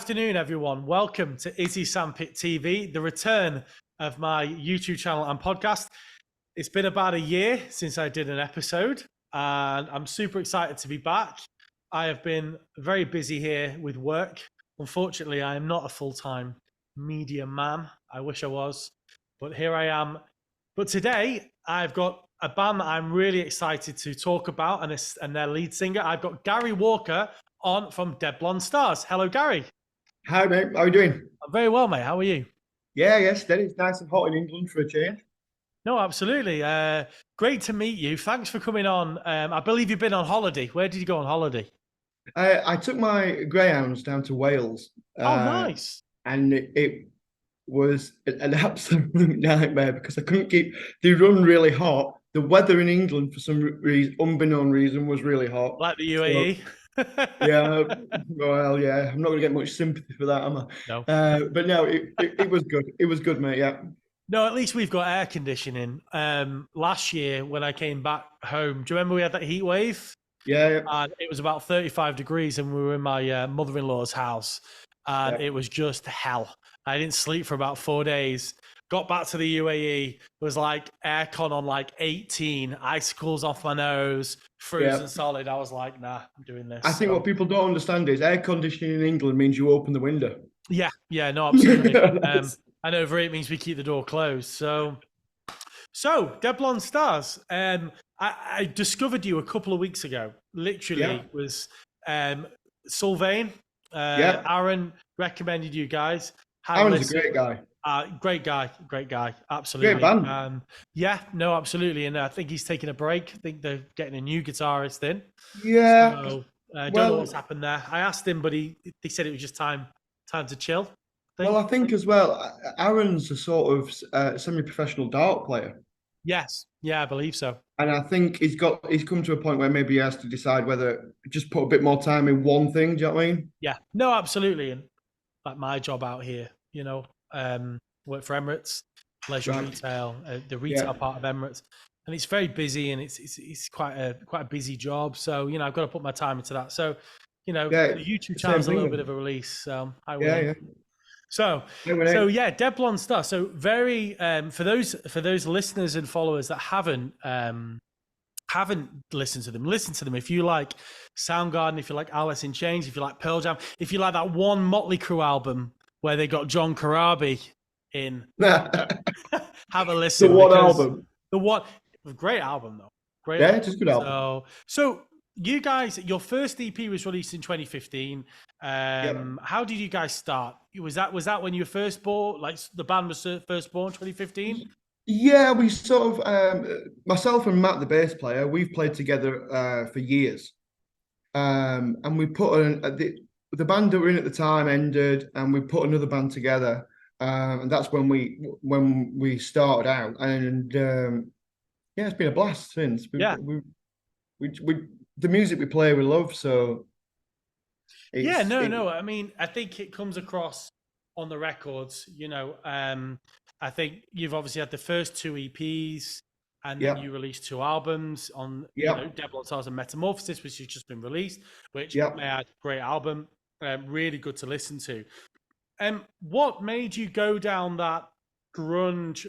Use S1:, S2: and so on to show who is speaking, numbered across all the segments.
S1: afternoon, everyone. Welcome to Izzy Sandpit TV, the return of my YouTube channel and podcast. It's been about a year since I did an episode, and I'm super excited to be back. I have been very busy here with work. Unfortunately, I am not a full-time media man. I wish I was, but here I am. But today, I've got a band that I'm really excited to talk about, and their lead singer. I've got Gary Walker on from Deadblondstars. Hello, Gary.
S2: Hi, mate. How are you doing?
S1: I'm very well, mate. How are you?
S2: Yeah, steady. It's nice and hot in England for a change.
S1: No, absolutely. Great to meet you. Thanks for coming on. I believe you've been on holiday. Where did you go on holiday?
S2: I took my greyhounds down to Wales,
S1: Oh, nice.
S2: and it was an absolute nightmare because I couldn't keep. They run really hot. The weather in England, for some reason, unbeknown reason, was really hot.
S1: Like the
S2: So,
S1: UAE.
S2: yeah, well, yeah, I'm not going to get much sympathy for that, am I?
S1: No.
S2: But no, it was good. It was good, mate. Yeah.
S1: No, at least we've got air conditioning. Last year when I came back home, do you remember we had that heat wave?
S2: Yeah.
S1: And it was about 35 degrees, and we were in my mother-in-law's house, and it was just hell. I didn't sleep for about 4 days. Got back to the UAE, was like aircon on like 18, icicles off my nose, frozen solid. I was like, nah, I'm doing this.
S2: I think what people don't understand is air conditioning in England means you open the window.
S1: Yeah, no, absolutely. And over it means we keep the door closed. So Deadblondstars. I discovered you a couple of weeks ago. Literally was Sylvain. Aaron recommended you guys.
S2: Aaron's a great guy.
S1: Great guy, absolutely.
S2: Great band.
S1: Yeah, no, absolutely. And I think he's taking a break. I think they're getting a new guitarist in.
S2: Yeah.
S1: So, I don't know what's happened there. I asked him, but he said it was just time to chill.
S2: I think as well, Aaron's a sort of semi-professional dart player.
S1: Yes, yeah, I believe so.
S2: And I think he's come to a point where maybe he has to decide whether just put a bit more time in one thing. Do you know what I mean?
S1: Yeah, no, absolutely. And like my job out here, work for Emirates, leisure retail, the retail part of Emirates, and it's very busy, and it's quite a busy job. So I've got to put my time into that. So the YouTube channel is a little bit of a release. So I will.
S2: Yeah.
S1: So Deadblondstars. So very for those listeners and followers that haven't listened to them, listen to them. If you like Soundgarden, if you like Alice in Chains, if you like Pearl Jam, if you like that one Motley Crue album where they got John Corabi in, have a listen.
S2: The one album.
S1: The one, great album though. Great.
S2: Yeah, it's a good album.
S1: So you guys, your first EP was released in 2015. How did you guys start? Was that when you were first born? Like the band was first born, 2015?
S2: Yeah, we sort of myself and Matt, the bass player, we've played together for years, and we put the band that we were in at the time ended, and we put another band together, and that's when we started out, and it's been a blast since. The music we play, we love. So
S1: I mean, I think it comes across on the records. I think you've obviously had the first two EPs, and then you released two albums on Deadblondstars and Metamorphosis, which has just been released, which may add great album, really good to listen to. What made you go down that grunge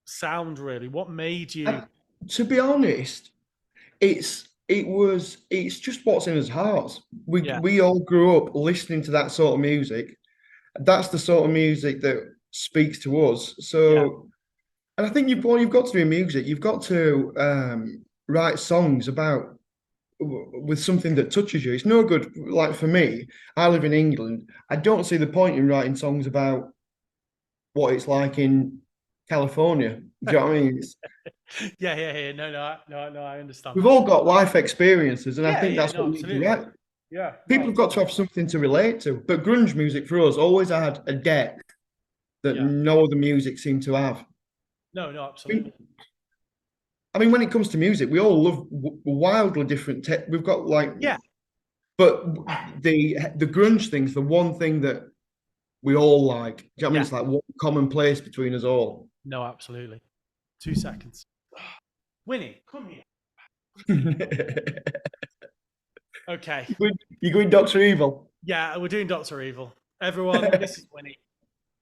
S1: sound? Really, what made you?
S2: To be honest, it's just what's in his hearts. We all grew up listening to that sort of music. That's the sort of music that speaks to us. So, and I think you've got to do music. You've got to write songs with something that touches you. It's no good. Like for me, I live in England. I don't see the point in writing songs about what it's like in California. Do you know what I mean?
S1: Yeah. No, I understand.
S2: We've all got life experiences, and I think that's what we do, right?
S1: Yeah.
S2: People have got to have something to relate to. But grunge music for us always had a depth that no other music seemed to have.
S1: No, absolutely.
S2: I mean, when it comes to music, we all love wildly different. We've got but the grunge thing's the one thing that we all like. Do you know what I mean? It's like one common place between us all.
S1: No, absolutely. 2 seconds. Winnie, come here. Okay.
S2: You going Doctor Evil?
S1: Yeah, we're doing Doctor Evil. everyone, this is Winnie.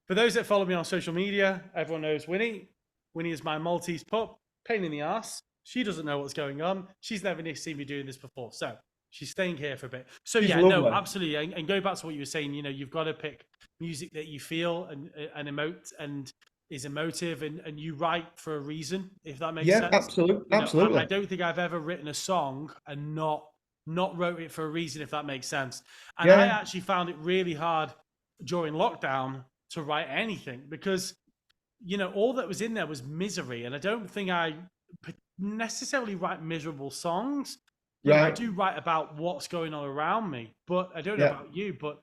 S1: For those that follow me on social media, everyone knows Winnie. Winnie is my Maltese pup, pain in the ass. She doesn't know what's going on. She's never seen me doing this before. So she's staying here for a bit. So
S2: She's
S1: yeah, no,
S2: lovely.
S1: absolutely. And go back to what you were saying, you've got to pick music that you feel and emote and is emotive and you write for a reason, if that makes
S2: Yeah,
S1: sense.
S2: absolutely,
S1: I
S2: absolutely.
S1: don't think I've ever written a song and not wrote it for a reason, if that makes sense. And I
S2: Yeah,
S1: actually found it really hard during lockdown to write anything because all that was in there was misery, and I don't think I necessarily write miserable songs. I
S2: right.
S1: do write about what's going on around me, but I don't know
S2: Yeah,
S1: about you, but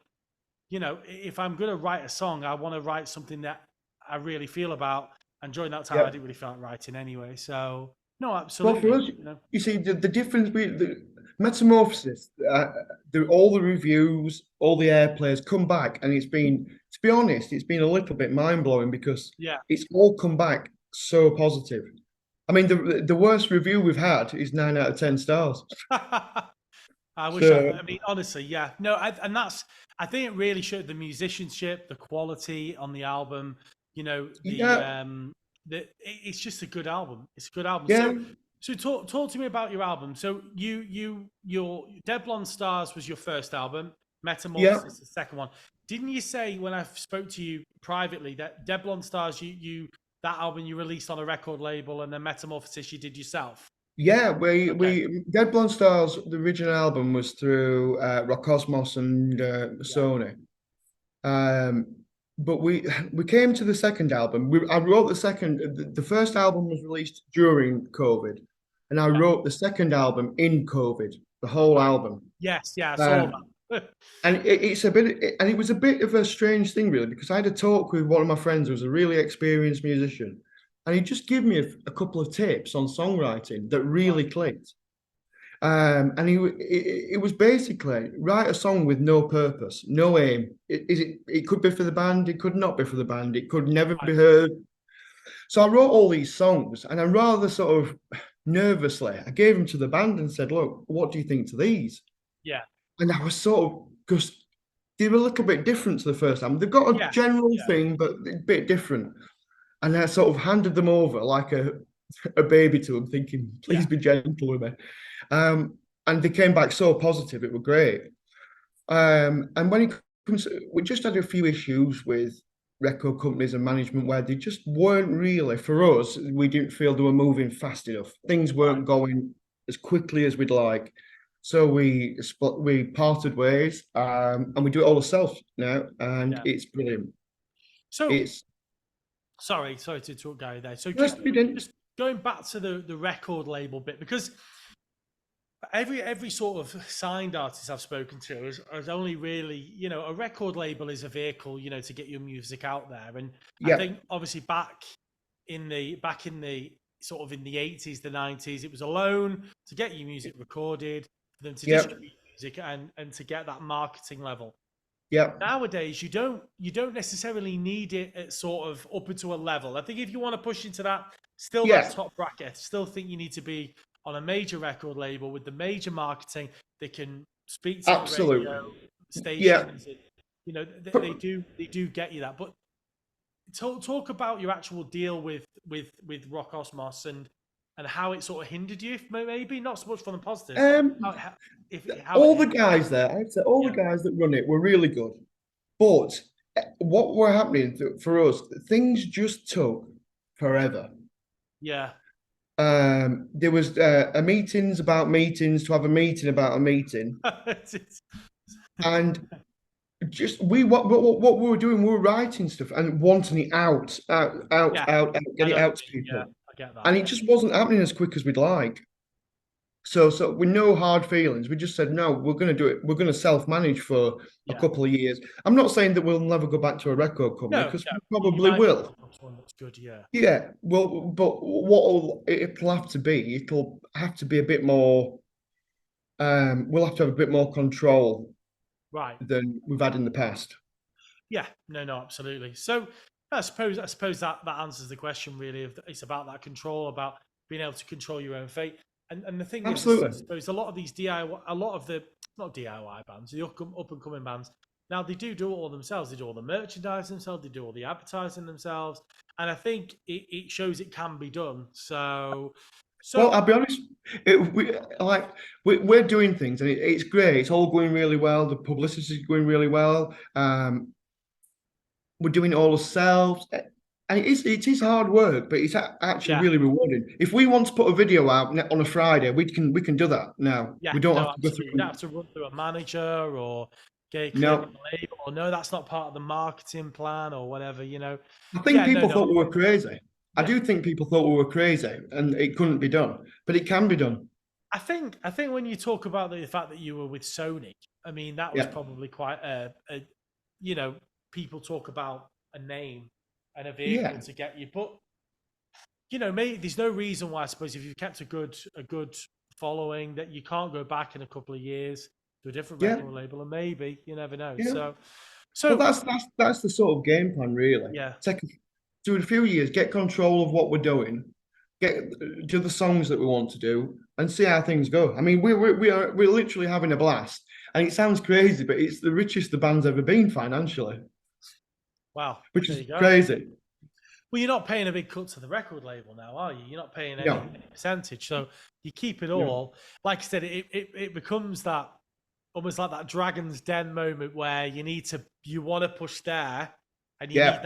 S1: if I'm going to write a song, I want to write something that I really feel about. And during that time, I
S2: yeah.
S1: didn't really feel like writing anyway. So no,
S2: Well, for
S1: absolutely.
S2: us, you see, the difference between the Metamorphosis, all the reviews, all the airplays come back, and it's been, to be honest, it's been a little bit mind blowing because
S1: Yeah.
S2: it's all come back so positive. I mean, the worst review we've had is 9 out of 10 stars.
S1: I wish
S2: So
S1: I mean, honestly, yeah. No, and I think it really showed the musicianship, the quality on the album,
S2: yeah,
S1: it's just a good album. It's a good album.
S2: yeah,
S1: So talk to me about your album. So your Dead Blonde Stars was your first album,
S2: yeah,
S1: Metamorphosis the second one. Didn't you say when I spoke to you privately that Dead Blonde Stars you that album you released on a record label and then Metamorphosis you did yourself?
S2: yeah.
S1: Okay.
S2: We Deadblondstars, the original album was through Rockosmos and
S1: Yeah.
S2: Sony. Um, but we came to the second album. I wrote the first album was released during COVID, and I
S1: Yeah.
S2: wrote the second album in COVID, the whole
S1: Right.
S2: album.
S1: Yes, yeah, I saw
S2: Um,
S1: that.
S2: and it was a bit of a strange thing, really, because I had a talk with one of my friends who was a really experienced musician, and he just gave me a couple of tips on songwriting that really
S1: Right.
S2: clicked. And it was basically write a song with no purpose, no aim. It could be for the band, it could not be for the band, it could never
S1: Right.
S2: be heard. So I wrote all these songs, and I rather sort of nervously I gave them to the band and said, "Look, what do you think to these?"
S1: Yeah.
S2: And I was sort of because they were a little bit different to the first album. They've got a
S1: Yeah.
S2: general
S1: Yeah.
S2: thing, but a bit different. And I sort of handed them over like a baby to them, thinking,
S1: Yeah.
S2: "Please be gentle with me." Um, and they came back so positive; it was great. And when it comes, we just had a few issues with record companies and management where they just weren't really, for us, we didn't feel they were moving fast enough. Things
S1: Right.
S2: weren't going as quickly as we'd like. So we parted ways, and we do it all ourselves now, and
S1: Yeah.
S2: it's brilliant.
S1: So
S2: It's
S1: sorry to interrupt Gary there. So
S2: yes, we didn't.
S1: just going back to the record label bit, because every sort of signed artist I've spoken to has only really, a record label is a vehicle, to get your music out there. And I
S2: Yeah,
S1: think obviously back in the sort of in the 80s, the 90s, it was a loan to get your music recorded, for them to
S2: yeah,
S1: distribute music and to get that marketing level.
S2: yeah,
S1: Nowadays you don't necessarily need it at sort of up into a level. I think if you want to push into that
S2: yeah.
S1: top bracket, I still think you need to be on a major record label with the major marketing. They can speak to the
S2: Absolutely.
S1: radio
S2: Yeah.
S1: stations. And, they do get you that. But talk about your actual deal with Rock Osmos and how it sort of hindered you, maybe not so much from the positive.
S2: Um,
S1: How it
S2: all the
S1: hindered.
S2: guys there, I'd say all the
S1: Yeah.
S2: guys that run it were really good. But what were happening for us, things just took forever.
S1: Yeah.
S2: There was a meetings about meetings to have a meeting about a meeting, and just what we were doing, we were writing stuff and wanting it
S1: Yeah,
S2: out,
S1: I
S2: get it
S1: know what
S2: out
S1: you
S2: to
S1: mean. Yeah,
S2: people,
S1: I get that.
S2: and it just wasn't happening as quick as we'd like. So with no hard feelings, we just said no. We're going to do it. We're going to self-manage for a
S1: Yeah.
S2: couple of years. I'm not saying that we'll never go back to a record company
S1: No,
S2: because
S1: no.
S2: we
S1: You
S2: probably
S1: might
S2: will.
S1: come to one that's good. Yeah.
S2: Yeah, well, but what it'll have to be, it'll have to be a bit more. We'll have to have a bit more control
S1: Right.
S2: than we've had in the past.
S1: Yeah. No. No. Absolutely. So I suppose that answers the question really. It's about that control, about being able to control your own fate. And the thing is, I
S2: Absolutely.
S1: suppose a lot of these DIY, a lot of the not DIY bands, the up and coming bands, Now they do it all themselves. They do all the merchandise themselves. They do all the advertising themselves, and I think it shows it can be done. So,
S2: Well,
S1: so
S2: I'll be honest. We're doing things, and it's great. It's all going really well. The publicity is going really well. We're doing it all ourselves, and it is hard work, but it's actually
S1: yeah,
S2: really rewarding. If we want to put a video out on a Friday, we can do that now.
S1: yeah,
S2: We don't
S1: no,
S2: have to go
S1: absolutely. You don't
S2: through.
S1: have to run through a manager or get it cleared on
S2: No,
S1: the label, or no, that's not part of the marketing plan or whatever.
S2: I think
S1: Yeah, no,
S2: people
S1: no,
S2: thought we were crazy. I
S1: yeah.
S2: do think people thought we were crazy, and it couldn't be done, but it can be done.
S1: I think when you talk about the fact that you were with Sony, I mean that was
S2: Yeah,
S1: probably quite a you know, people talk about a name and a vehicle
S2: yeah,
S1: to get you, but maybe there's no reason why I suppose if you've kept a good following that you can't go back in a couple of years to a different
S2: yeah,
S1: record label, and maybe you never know.
S2: yeah.
S1: So,
S2: Well,
S1: so
S2: that's the sort of game plan, really.
S1: yeah,
S2: Do it a few years, get control of what we're doing, get do the songs that we want to do, and see how things go. I mean, we're literally having a blast, and it sounds crazy, but it's the richest the band's ever been financially,
S1: wow,
S2: which
S1: there
S2: is
S1: you go.
S2: crazy.
S1: Well, you're not paying a big cut to the record label now, are you? You're not paying any,
S2: No,
S1: any percentage, so you keep it
S2: no,
S1: all. Like I said, it becomes that almost like that Dragon's Den moment where you want to push there, and
S2: yeah,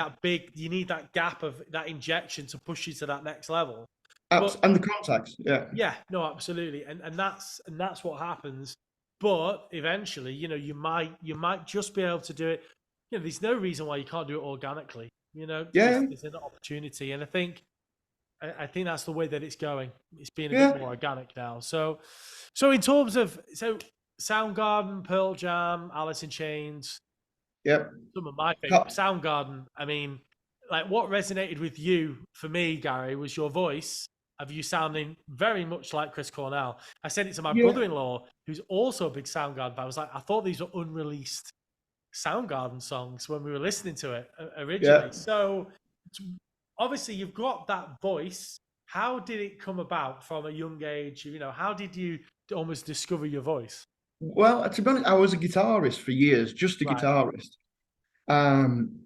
S1: you need that gap of that injection to push you to that next level. But
S2: and the contacts, yeah,
S1: yeah, no, absolutely, and that's what happens. But eventually, you might just be able to do it. There's no reason why you can't do it organically.
S2: yeah,
S1: There's an opportunity, and I think that's the way that it's going. It's being a bit
S2: yeah,
S1: more organic now. So in terms of Soundgarden, Pearl Jam, Alice in Chains,
S2: yeah.
S1: some of my favorite. Soundgarden. I mean, like what resonated with you for me, Gary, was your voice of you sounding very much like Chris Cornell. I said it to my
S2: Yeah,
S1: brother-in-law, who's also a big Soundgarden fan. I was like, I thought these were unreleased Soundgarden songs when we were listening to it
S2: yeah.
S1: originally. So obviously you've got that voice. How did it come about from a young age? How did you almost discover your voice?
S2: Well, to be honest, I was a guitarist for years, just a
S1: Right.
S2: guitarist. Um,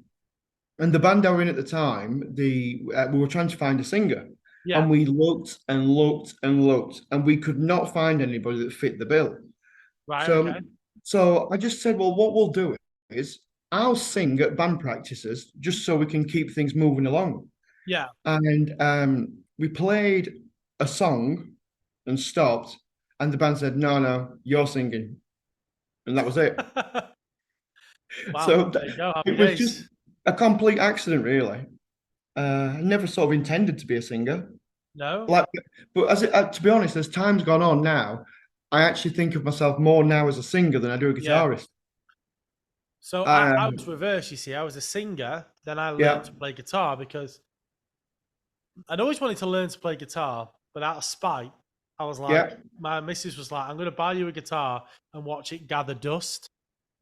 S2: And the band I were in at the time, we were trying to find a singer,
S1: Yeah.
S2: and we looked and looked and looked, and we could not find anybody that fit the bill.
S1: Right.
S2: So,
S1: Okay.
S2: so I just said, well, what we'll do is I'll sing at band practices just so we can keep things moving along.
S1: Yeah.
S2: And we played a song and stopped, and the band said, "No, no, you're singing," and that was it.
S1: Wow.
S2: So
S1: There you go. Happy
S2: it was just
S1: days.
S2: a complete accident, really. I never sort of intended to be a singer.
S1: No.
S2: Like, but to be honest, as time's gone on now, I actually think of myself more now as a singer than I do a
S1: Yeah.
S2: guitarist.
S1: So I was
S2: Um,
S1: reversed, you see. I was a singer, then I learned
S2: yeah,
S1: to play guitar because I'd always wanted to learn to play guitar, but out of spite, I was like,
S2: yeah,
S1: my missus was like, I'm going to buy you a guitar and watch it gather dust.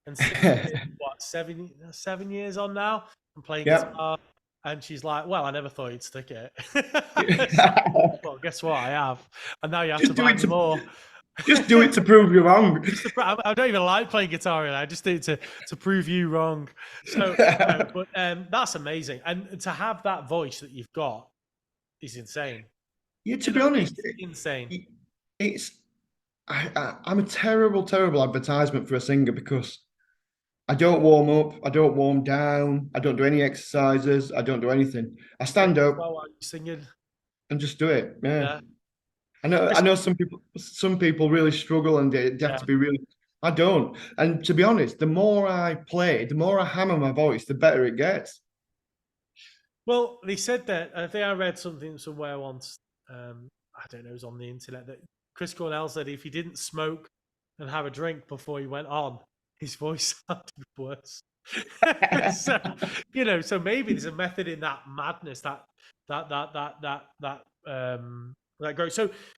S1: And sitting here, what, 7 years on now, I'm playing
S2: yeah.
S1: guitar. And she's like, well, I never thought you'd stick it. It's like,
S2: Just
S1: well, guess what? I have. And now you have to
S2: do
S1: buy
S2: it
S1: me
S2: to
S1: more.
S2: just do it to prove you wrong.
S1: I don't even like playing guitar. I just do it to prove you wrong. So, no, but that's amazing. And to have that voice that you've got is insane.
S2: Yeah, to be honest,
S1: It's insane.
S2: it's I'm a terrible, terrible advertisement for a singer because I don't warm up, I don't warm down, I don't do any exercises, I don't do anything. I
S1: Sing
S2: stand
S1: as
S2: up
S1: well while you're singing.
S2: and just do it. Yeah.
S1: Yeah.
S2: I know some people really struggle and they have
S1: Yeah.
S2: to be really. I don't. And to be honest, the more I play, the more I hammer my voice, the better it gets.
S1: Well, they said that I think I read something somewhere once. I don't know, it was on the internet that Chris Cornell said if he didn't smoke and have a drink before he went on, his voice sounded worse. so so maybe there's a method in that madness that growth.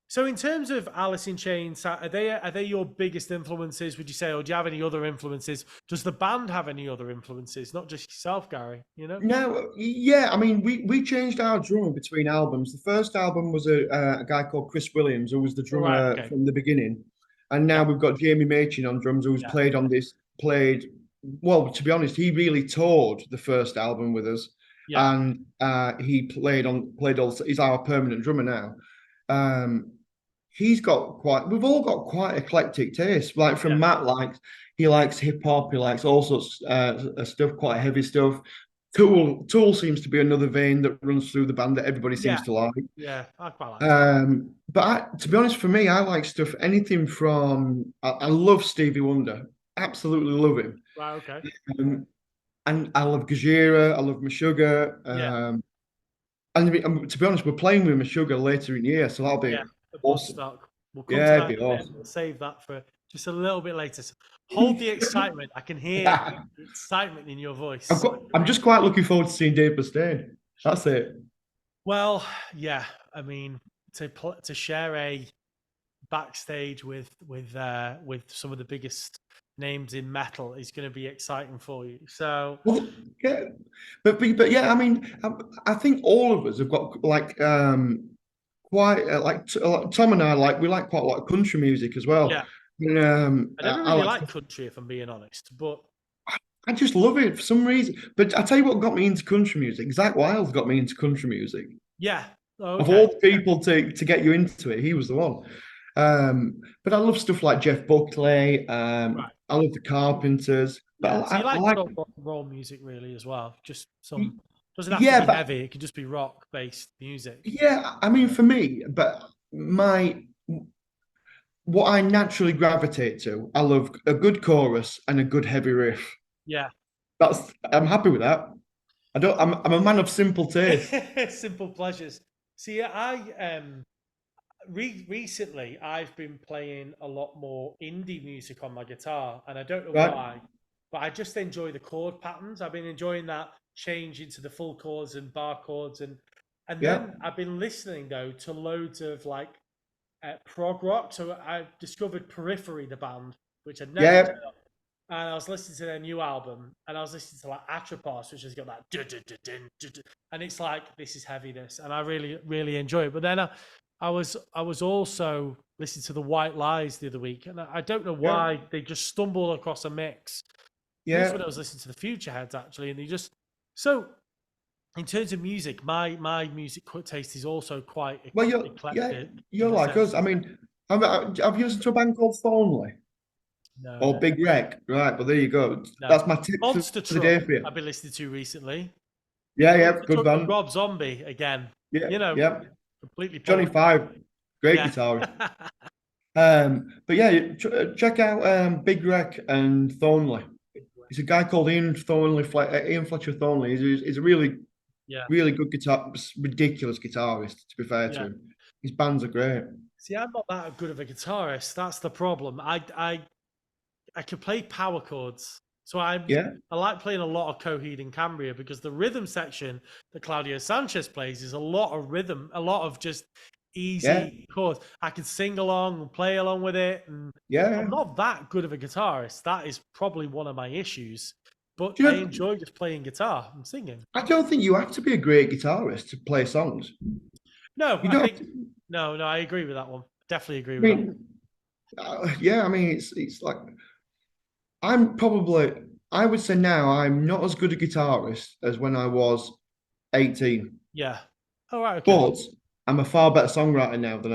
S1: So in terms of Alice in Chains, are they your biggest influences? Would you say, or do you have any other influences? Does the band have any other influences? Not just yourself, Gary.
S2: No, yeah, I mean, we changed our drummer between albums. The first album was a guy called Chris Williams, who was the
S1: All right.
S2: drummer
S1: Okay.
S2: from the beginning, and now
S1: Yeah.
S2: we've got Jamie Machin on drums, who's
S1: Yeah.
S2: played well, to be honest, he really toured the first album with us,
S1: Yeah,
S2: and he played all. He's our permanent drummer now. Um, he's got quite. We've all got quite eclectic taste. Like from
S1: yeah,
S2: Matt, he likes hip hop. He likes all sorts of stuff, quite heavy stuff. Tool seems to be another vein that runs through the band that everybody
S1: yeah,
S2: seems to like.
S1: yeah. I quite like Tool.
S2: To be honest, for me, I like stuff anything from. I love Stevie Wonder. Absolutely love him.
S1: Right, okay.
S2: Um, and I love Gajira. I love Meshuggah.
S1: Yeah,
S2: And to be honest, we're playing with Meshuggah later in the year, so that'll be
S1: yeah. The
S2: awesome.
S1: bloodstock. We'll come to
S2: Yeah, it'd
S1: that
S2: be
S1: in a bit.
S2: awesome.
S1: We'll save that for just a little bit later. So hold the excitement. I can hear the excitement in your voice.
S2: I'm just quite looking forward to seeing Dave Mustaine. That's it.
S1: Well, yeah. I mean, to share a backstage with some of the biggest names in metal is going to be exciting for you. So
S2: Well, yeah, but yeah, I mean, I think all of us have got like quite like Tom and I we like quite a lot of country music as well.
S1: yeah,
S2: And,
S1: I never
S2: I
S1: really
S2: like
S1: liked country, if I'm being honest. But
S2: I just love it for some reason. But I tell you what got me into country music. Zach Wilde got me into country music.
S1: yeah, oh,
S2: Of
S1: okay,
S2: all people to get you into it, he was the one. But I love stuff like Jeff Buckley.
S1: right,
S2: I love the Carpenters. But
S1: yeah. So you
S2: I
S1: like
S2: like,
S1: sort of rock and roll music, really, as well? Just some doesn't have to
S2: yeah,
S1: be
S2: but
S1: heavy. It can just be rock based music.
S2: yeah, I mean, for me, but my what I naturally gravitate to, I love a good chorus and a good heavy riff.
S1: Yeah,
S2: I'm happy with that. I'm a man of simple taste.
S1: simple pleasures. See, recently I've been playing a lot more indie music on my guitar, and I don't know
S2: Right?
S1: why, but I just enjoy the chord patterns. I've been enjoying that change into the full chords and bar chords, and
S2: Yeah.
S1: then I've been listening though to loads of like prog rock. So I discovered Periphery, the band, which I'd never heard
S2: Yeah.
S1: of. And I was listening to their new album, and I was listening to like Atropos, which has got that, and it's like this is heaviness, and I really, really enjoy it. But then I was also listening to the White Lies the other week, and I don't know
S2: Yeah.
S1: why they just stumbled across a mix. I think it's
S2: Yeah.
S1: when I was listening to the Future Heads actually, and they just so. In terms of music, my music taste is also quite
S2: Well,
S1: eclectic
S2: you're
S1: in the
S2: like
S1: sense
S2: us. I mean, have you listened to a band called Thornley
S1: no,
S2: or
S1: no,
S2: Big Wreck? Right, well, there you go.
S1: no.
S2: That's my tip for
S1: Monster
S2: the day
S1: Truck
S2: for you.
S1: I've been listening to recently.
S2: Yeah, yeah,
S1: Monster
S2: good
S1: Truck with
S2: band.
S1: Rob Zombie again.
S2: Yeah,
S1: You know,
S2: yeah.
S1: completely
S2: Johnny
S1: pulled.
S2: Five, great
S1: Yeah.
S2: guitarist. But yeah, check out Big Wreck and Thornley. It's a guy called Ian Thornley, Ian Fletcher Thornley. He's a really,
S1: Yeah.
S2: really good ridiculous guitarist. To be fair to
S1: Yeah.
S2: him, his bands are great.
S1: See, I'm not that good of a guitarist. That's the problem. I can play power chords. So
S2: Yeah,
S1: I like playing a lot of Coheed and Cambria because the rhythm section that Claudio Sanchez plays is a lot of rhythm, a lot of just
S2: yeah,
S1: easy chords. I can sing along and play along with it. And
S2: yeah.
S1: I'm not that good of a guitarist. That is probably one of my issues. But
S2: Do you
S1: I
S2: know,
S1: enjoy just playing guitar and singing.
S2: I don't think you have to be a great guitarist to play songs.
S1: No,
S2: You
S1: I
S2: don't have
S1: think
S2: to,
S1: no, I agree with that one. Definitely agree
S2: I
S1: with that one.
S2: mean, yeah, I mean, it's like I would say now I'm not as good a guitarist as when I was 18,
S1: Yeah. All right. Okay.
S2: but I'm a far better songwriter now than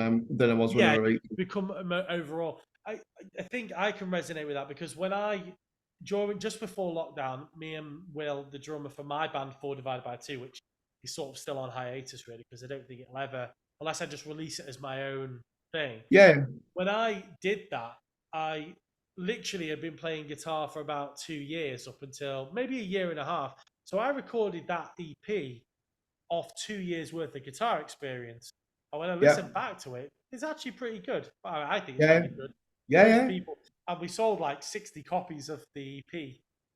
S2: I was when I
S1: Yeah,
S2: was 18.
S1: become overall. I think I can resonate with that because when during just before lockdown, me and Will, the drummer for my band Four Divided by Two, which is sort of still on hiatus really because I don't think it'll ever, unless I just release it as my own thing.
S2: Yeah,
S1: When I did that, I literally had been playing guitar for about 2 years up until maybe a year and a half. So I recorded that EP off 2 years worth of guitar experience. And when I
S2: yeah,
S1: listen back to it, it's actually pretty good. I think it's
S2: yeah,
S1: pretty good.
S2: yeah,
S1: Loads of
S2: yeah,
S1: people, and we sold like 60 copies of the EP.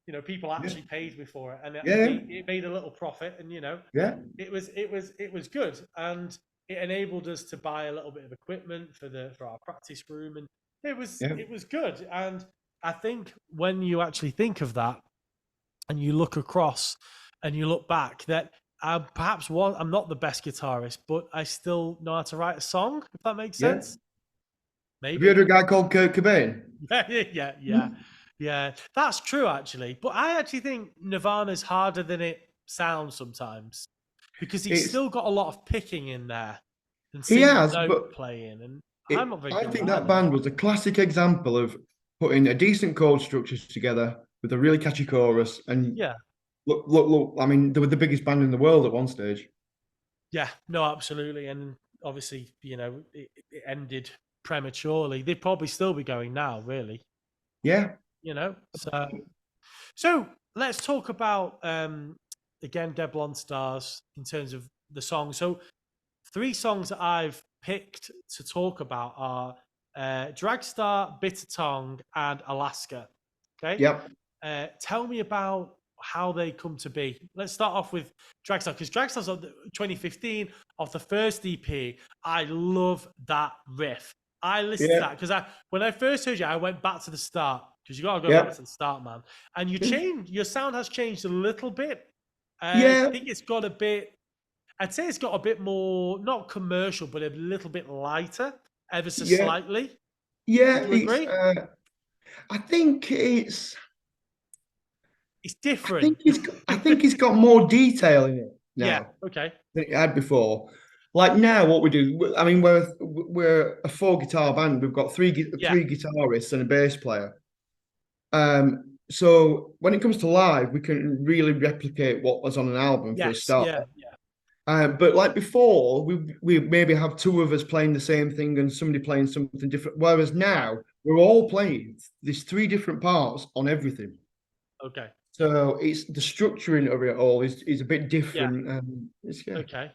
S1: You know, people
S2: yeah,
S1: actually paid me for it, and
S2: yeah,
S1: it made a little profit. And
S2: yeah,
S1: it was good, and it enabled us to buy a little bit of equipment for our practice room, and
S2: yeah.
S1: it was good. And I think when you actually think of that, and you look across, and you look back, that I'm not the best guitarist, but I still know how to write a song. If that makes
S2: Yeah.
S1: sense,
S2: Have you heard
S1: maybe.
S2: of a guy called Kurt Cobain?
S1: Yeah, yeah, yeah, Yeah, that's true actually. But I actually think Nirvana's harder than it sounds sometimes because he's
S2: It's
S1: still got a lot of picking in there and
S2: he
S1: single
S2: has,
S1: note
S2: but
S1: playing, and I'm not very
S2: I
S1: good at
S2: think
S1: that
S2: that
S1: either.
S2: band was a classic example of putting a decent chord structure together with a really catchy chorus. And
S1: Yeah,
S2: look. I mean, they were the biggest band in the world at one stage.
S1: yeah, no, absolutely. And obviously, it ended prematurely. They'd probably still be going now, really.
S2: Yeah,
S1: So let's talk about again Deadblondstars in terms of the song. So three songs that I've picked to talk about are Dragstar, Bitter Tongue, and Alaska. Okay.
S2: yep,
S1: Tell me about how they come to be. Let's start off with Dragstar, because Dragstar's on 2015 of the first EP. I love that riff. I listened to
S2: yeah,
S1: that because when I first heard you, I went back to the start because you got to go back
S2: yep,
S1: to the start, man. And your sound has changed a little bit. I
S2: yeah,
S1: think it's got a bit. I'd say it's got a bit more, not commercial, but a little bit lighter, ever so
S2: yeah,
S1: slightly. Would
S2: yeah.
S1: you agree?
S2: I think it's.
S1: It's different.
S2: I think it's got more detail in it
S1: Yeah.
S2: now
S1: Okay.
S2: than it had before. Like now, what we do, I mean, we're a four guitar band. We've got
S1: Yeah.
S2: three guitarists and a bass player. So when it comes to live, we can really replicate what was on an album for a
S1: Yes.
S2: start.
S1: Yeah. Yeah.
S2: But like before, we maybe have two of us playing the same thing and somebody playing something different. Whereas
S1: Yeah.
S2: now we're all playing these three different parts on everything.
S1: Okay.
S2: So it's the structuring of it all is a bit
S1: Yeah.
S2: different. Yeah.
S1: Okay.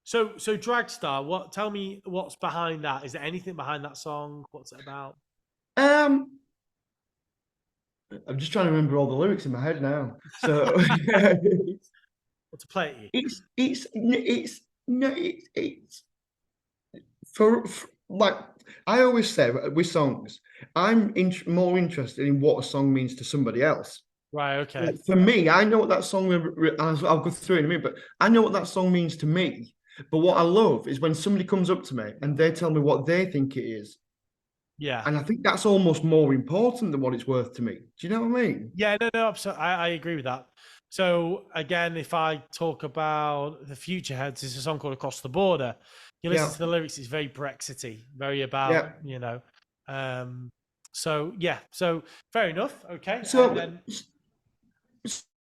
S1: So Dragstar, tell me what's behind that? Is there anything behind that song? What's it about?
S2: Um, I'm just trying to remember all the lyrics in my head now. So
S1: What to play at you?
S2: it's for like I always say with songs, more interested in what a song means to somebody else.
S1: Right, okay.
S2: Like for me, I know what that song. I'll go through it in a minute, but I know what that song means to me. But what I love is when somebody comes up to me and they tell me what they think it is,
S1: Yeah.
S2: and I think that's almost more important than what it's worth to me. Do you know what I mean?
S1: Yeah, no, absolutely. I agree with that. So again, if I talk about the Future Heads, it's a song called Across the Border. You listen
S2: Yeah,
S1: to the lyrics, it's very Brexity, very about,
S2: yeah.
S1: so yeah, so fair enough. Okay. And
S2: So,
S1: then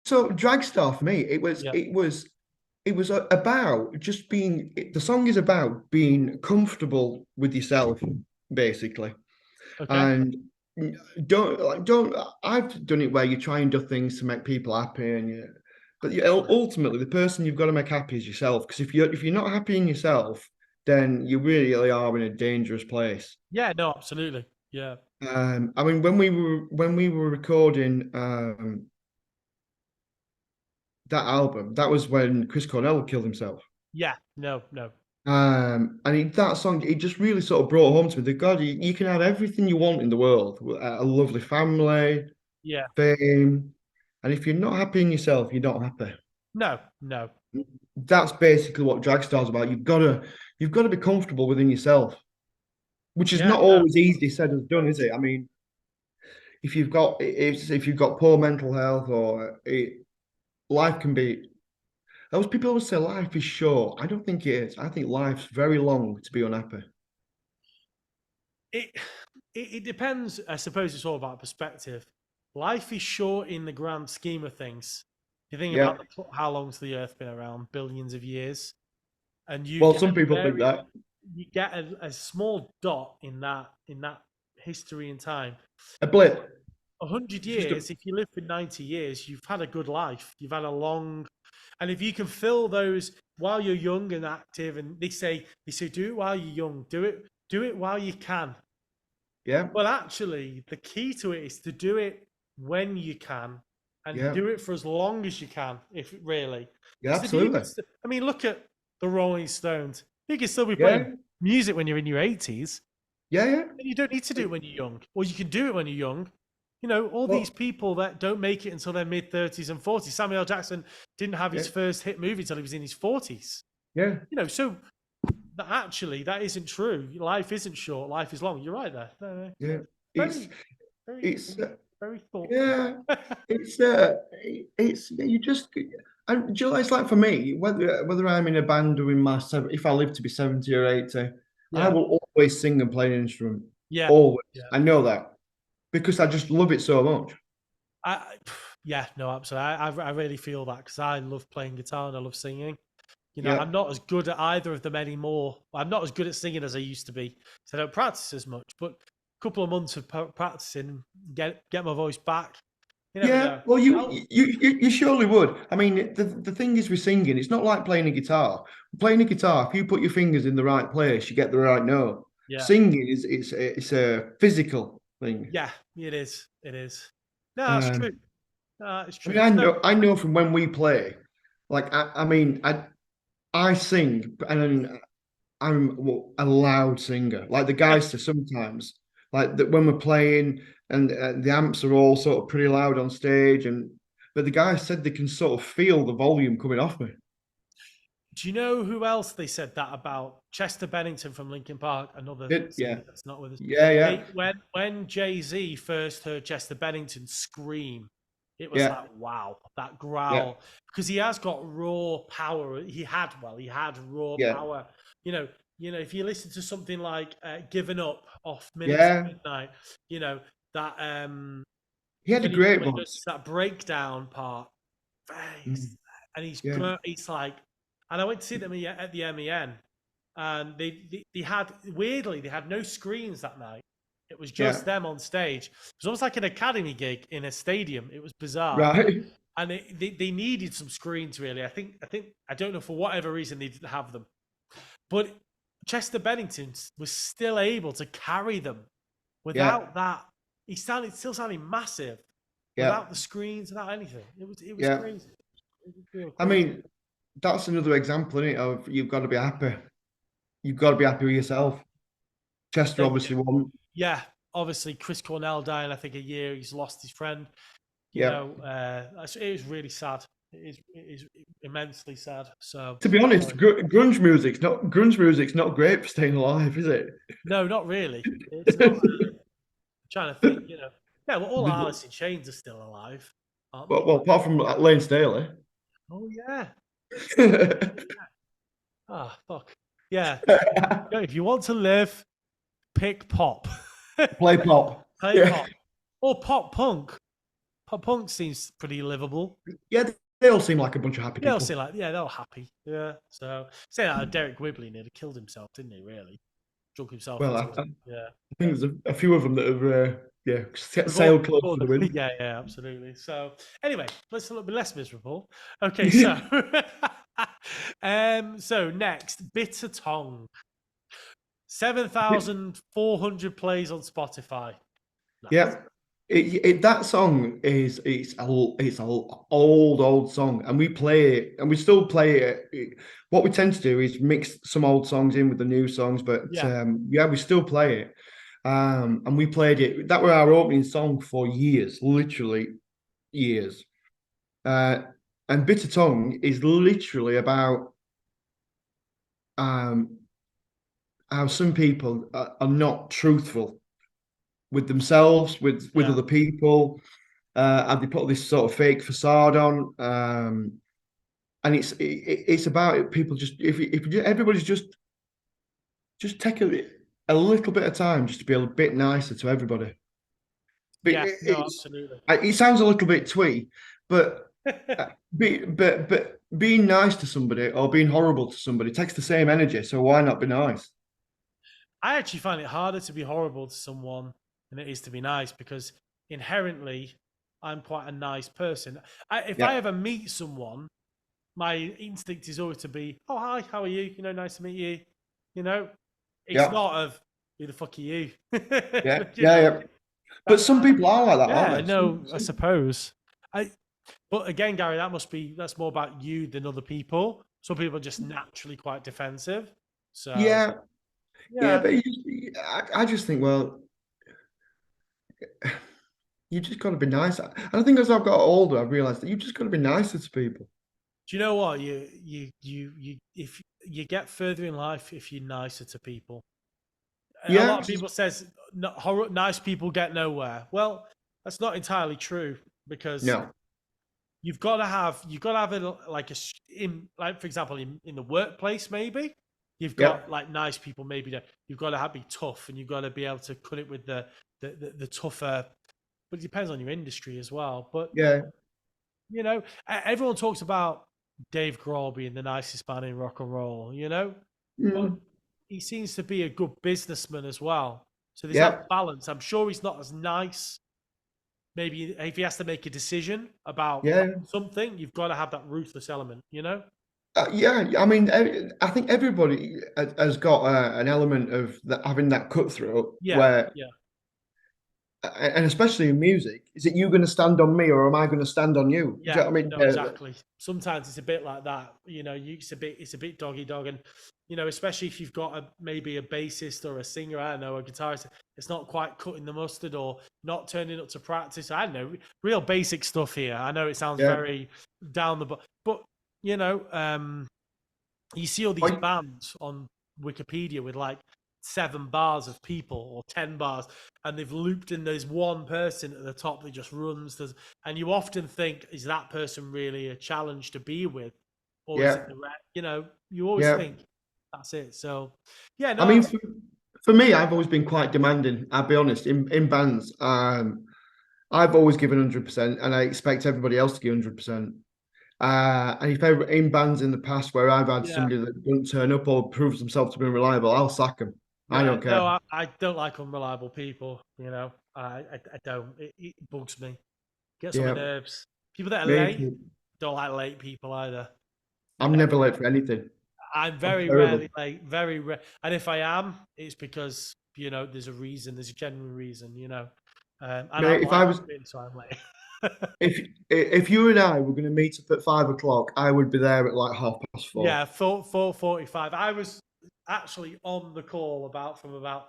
S2: so Dragstar for me,
S1: yeah,
S2: it was about just being. The song is about being comfortable with yourself, basically.
S1: okay.
S2: And don't. I've done it where you try and do things to make people happy, but
S1: Yeah.
S2: ultimately the person you've got to make happy is yourself. Because if you're not happy in yourself, then you really are in a dangerous place.
S1: Yeah, no, absolutely. Yeah.
S2: I mean, when we were recording that album, that was when Chris Cornell killed himself.
S1: Yeah. No, no.
S2: That song, it just really sort of brought home to me that God, you can have everything you want in the world, a lovely family,
S1: Yeah.
S2: fame, and if you're not happy in yourself, you're not happy.
S1: No, no.
S2: That's basically what Dragstar's about. You've got to be comfortable within yourself, which is
S1: Yeah,
S2: not
S1: no.
S2: always easy said as done, is it? I mean, if you've got poor mental health life can be. Those people always say life is short. I don't think it is. I think life's very long to be unhappy.
S1: It, it depends. I suppose it's all about perspective. Life is short in the grand scheme of things. You think
S2: Yeah.
S1: about how long's the Earth been around? Billions of years, and
S2: Well, some people think that.
S1: you get a small dot in that history and time.
S2: A blip.
S1: 100
S2: It's just a
S1: years. If you live for 90 years, you've had a good life. You've had a long, and if you can fill those while you're young and active, and they say do it while you're young, do it while you can.
S2: yeah,
S1: Well, actually, the key to it is to do it when you can and
S2: yeah,
S1: do it for as long as you can, if really.
S2: yeah,
S1: Because if you
S2: absolutely.
S1: can, I mean, look at the Rolling Stones. You can still be playing
S2: Yeah,
S1: music when you're in your 80s,
S2: yeah, yeah.
S1: and you don't need to do it when you're young, or you can do it when you're young. All these
S2: Well,
S1: people that don't make it until their mid 30s and 40s. Samuel L. Jackson didn't have
S2: yeah,
S1: his first hit movie until he was in his 40s.
S2: yeah,
S1: So that isn't true. Life isn't short. Life is long. You're right there. No, no.
S2: yeah. It's
S1: Very, very
S2: it's
S1: interesting. Very thoughtful.
S2: Yeah, it's you just. And do you know, it's like for me, whether I'm in a band or in my if I live to be 70 or 80, I
S1: Yeah.
S2: will always sing and play an instrument.
S1: Yeah.
S2: Always.
S1: Yeah.
S2: I know that because I just love it so much.
S1: Yeah, no, absolutely. I really feel that because I love playing guitar and I love singing. You know,
S2: Yeah.
S1: I'm not as good at either of them anymore. I'm not as good at singing as I used to be, so I don't practice as much. But a couple of months of practicing, get my voice back. You never
S2: Yeah,
S1: know.
S2: well,
S1: Oh,
S2: you surely would. I mean, the thing is with singing, it's not like playing a guitar. Playing a guitar, if you put your fingers in the right place, you get the right note.
S1: yeah,
S2: Singing is it's a physical thing.
S1: yeah, it is. It is. No, that's true.
S2: Um,
S1: No, it's
S2: I mean,
S1: true. So,
S2: I know from when we play, like I mean, I sing and I'm a loud singer. Like the guys say sometimes, like that when we're playing and the amps are all sort of pretty loud on stage, and but the guys said they can sort of feel the volume coming off me.
S1: do you know who else they said that about? Chester Bennington from Linkin Park, another
S2: Yeah,
S1: singer that's not with us.
S2: yeah.
S1: When Jay-Z first heard Chester Bennington scream, it was
S2: Yeah,
S1: like, wow, that
S2: yeah,
S1: growl. Because he has got raw power. He had raw
S2: yeah,
S1: power. You know, if you listen to something like "Given Up" off Minutes to
S2: yeah.
S1: Midnight, you know that
S2: He had a
S1: when
S2: great
S1: he does
S2: voice.
S1: that breakdown part,
S2: Mm,
S1: and
S2: yeah,
S1: he's like, and I went to see them at the MEN, and they had weirdly they had no screens that night. It was just
S2: yeah.
S1: them on stage. It was almost like an academy gig in a stadium. It was bizarre,
S2: Right.
S1: and they needed some screens really. I don't know for whatever reason they didn't have them, but Chester Bennington was still able to carry them
S2: Yeah,
S1: without that. He still sounding massive
S2: yeah,
S1: without the screens, without anything. It was
S2: yeah.
S1: crazy. It was real
S2: I
S1: crazy.
S2: mean, that's another example, is of you've got to be happy. You've got to be happy with yourself. Chester
S1: Then
S2: obviously won.
S1: yeah, obviously Chris Cornell dying. I think a year he's lost his friend. You
S2: Yeah.
S1: know, it is really sad. It is immensely sad. So
S2: To be honest,
S1: sorry.
S2: grunge music's not great for staying alive, is it?
S1: No, not really. It's not. I'm trying to think. Yeah. Well, all
S2: well,
S1: Alice in Chains are still alive, aren't they?
S2: apart from Lane Staley.
S1: Oh yeah. Ah, fuck. Yeah. If you want to live, pick pop.
S2: Play pop.
S1: Play
S2: Yeah.
S1: pop. Or pop punk. Pop punk seems pretty livable.
S2: Yeah, they all seem like a bunch of happy
S1: They'll
S2: people.
S1: say like, yeah, they're happy. Yeah. So say that Derek Wibley nearly killed himself, didn't he? Really, drunk himself
S2: Well,
S1: into
S2: I
S1: yeah.
S2: think there's a few of them that have
S1: We've all,
S2: sailed close to the wind.
S1: yeah, absolutely. So anyway, let's a little bit less miserable. Okay, so so next, Bitter Tongue, 7,400 plays on Spotify. Nice.
S2: Yeah, that song is it's an old song, and we play it, and we still play it. What we tend to do is mix some old songs in with the new songs, but
S1: Yeah,
S2: yeah, we still play it. And we played it. That were our opening song for years, literally years. Uh, and Bitter Tongue is literally about um how some people are not truthful with themselves, with
S1: yeah,
S2: other people, and they put this sort of fake facade on. And it's about people just if everybody's just take a little bit of time just to be a bit nicer to everybody. But
S1: yeah. No, absolutely.
S2: it sounds a little bit twee, but being nice to somebody or being horrible to somebody takes the same energy. So why not be nice?
S1: I actually find it harder to be horrible to someone than it is to be nice because inherently I'm quite a nice person. If I
S2: Yeah,
S1: ever meet someone, my instinct is always to be, "Oh hi, how are you? Nice to meet you." You know, it's
S2: yeah,
S1: not of who the fuck are you.
S2: yeah,
S1: you
S2: yeah,
S1: know,
S2: yeah. But some people are like that,
S1: yeah,
S2: aren't they?
S1: no, I suppose. I, but again, Gary, that's more about you than other people. Some people are just naturally quite defensive. So
S2: Yeah, yeah,
S1: yeah.
S2: but I just think, well, you just got to be nice. And I think as I've got older, I've realized that you just got to be nicer to people.
S1: Do you know what if you get further in life if you're nicer to people? A
S2: Yeah,
S1: lot of people says nice people get nowhere. Well, That's not entirely true because
S2: No.
S1: you've got to have like in like for example in the workplace maybe you've got
S2: Yep.
S1: like nice people maybe that you've got to be tough and you've got to be able to cut it with the tougher. But it depends on your industry as well. But
S2: Yeah.
S1: you know, everyone talks about Dave Grohl being the nicest man in rock and roll. You know, but
S2: Mm.
S1: he seems to be a good businessman as well. So there's that
S2: Yep.
S1: balance. I'm sure he's not as nice. Maybe if he has to make a decision about
S2: Yeah.
S1: something, you've got to have that ruthless element, you know?
S2: Yeah, I mean, I think everybody has got an element of having that cutthroat
S1: Yeah,
S2: where,
S1: yeah,
S2: and especially in music, is it you going to stand on me or am I going to stand on you? Do you
S1: yeah.
S2: know what I mean?
S1: No, exactly. Sometimes it's a bit like that, you know. It's a bit doggy dog, and you know, especially if you've got maybe a bassist or a singer, I don't know, a guitarist. It's not quite cutting the mustard or not turning up to practice. I don't know, real basic stuff here. I know it sounds
S2: Yeah.
S1: very down the but you know, you see all these
S2: I,
S1: bands on Wikipedia with like 7 bars of people or 10 bars, and they've looped in. There's one person at the top that just runs. And you often think, is that person really a challenge to be with, or is it
S2: yeah.
S1: the you know? You always
S2: Yeah.
S1: think that's it. So, yeah,
S2: I
S1: no,
S2: mean, for me, I've always been quite demanding. I'll be honest. In bands, I've always given 100%, and I expect everybody else to give 100%. And if ever in bands in the past where I've had
S1: yeah,
S2: somebody that doesn't turn up or proves themselves to be unreliable, I'll sack them. I
S1: yeah,
S2: don't care.
S1: no, I don't like unreliable people. You know, I don't. It bugs me. Gets on my
S2: Yeah,
S1: nerves. People that are
S2: me
S1: late,
S2: too.
S1: don't like late people either. You
S2: I'm
S1: know.
S2: never late for anything.
S1: I'm
S2: I'm
S1: very
S2: terrible.
S1: rarely late, very rare. And if I am, it's because, you know, there's a reason, there's a genuine reason, you know. And I
S2: Mate,
S1: don't
S2: if I
S1: like
S2: was
S1: being so I'm late.
S2: if you and I were going to meet up at 5 o'clock, I would be there at like 4:30.
S1: Yeah, 4:45. I was actually on the call from about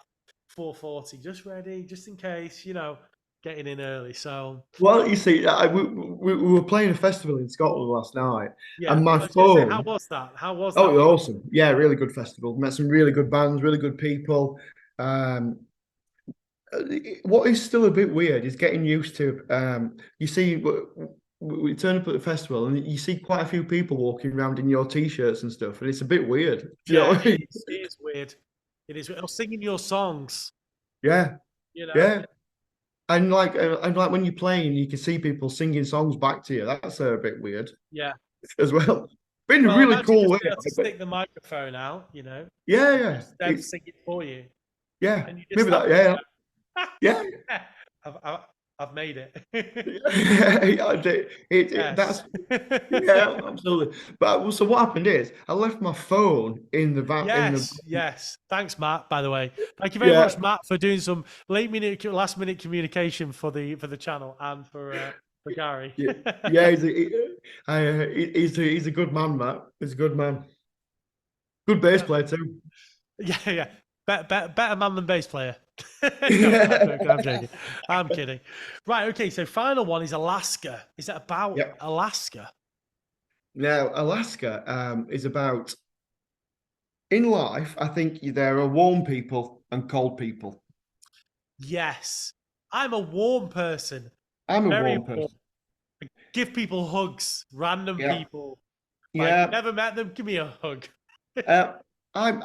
S1: 4:40, just ready, just in case, you know, getting in early. So
S2: Well, you see, we were playing a festival in Scotland last night,
S1: yeah,
S2: and my
S1: I was gonna say, how
S2: phone.
S1: was that? How was
S2: Oh,
S1: that
S2: it was
S1: festival?
S2: awesome! Yeah, really good festival. Met some really good bands, really good people. Um, what is still a bit weird is getting used to. You see, we turn up at the festival, and you see quite a few people walking around in your t-shirts and stuff, and it's a bit weird. Do you know
S1: Yeah,
S2: what I mean?
S1: it is weird. It is. Or singing your songs,
S2: Yeah,
S1: you know.
S2: yeah. And like when you're playing, you can see people singing songs back to you. That's a bit weird
S1: Yeah.
S2: as well. Been a
S1: Well,
S2: really
S1: imagine
S2: cool
S1: just
S2: way.
S1: being able to
S2: But
S1: stick the microphone out, you know,
S2: yeah,
S1: and
S2: yeah.
S1: just them
S2: It's
S1: sing it for you,
S2: yeah.
S1: and you just
S2: Maybe
S1: stand
S2: that.
S1: there and
S2: Yeah,
S1: go,
S2: yeah.
S1: I've made it."
S2: That's
S1: Yes.
S2: yeah, absolutely. But so what happened is I left my phone in the van in the
S1: Yes, yes. Thanks, Matt, by the way. Thank you very much,
S2: yeah.
S1: Matt, for doing some last minute communication for the channel and for Gary.
S2: Yeah, yeah, he's a good man, Matt. He's a good man. Good bass player too.
S1: Yeah, yeah. Better man than bass player. No, I'm
S2: Yeah.
S1: joking. I'm joking. I'm kidding. Right. Okay. So final one is Alaska. Is it about
S2: Yep.
S1: Alaska?
S2: Now, Alaska is about in life. I think there are warm people and cold people.
S1: Yes. I'm a warm person.
S2: I'm a
S1: Very
S2: warm
S1: warm.
S2: person.
S1: Give people hugs. Random
S2: Yeah,
S1: people. Like
S2: yeah.
S1: never met them. Give me a hug.
S2: Uh, I'm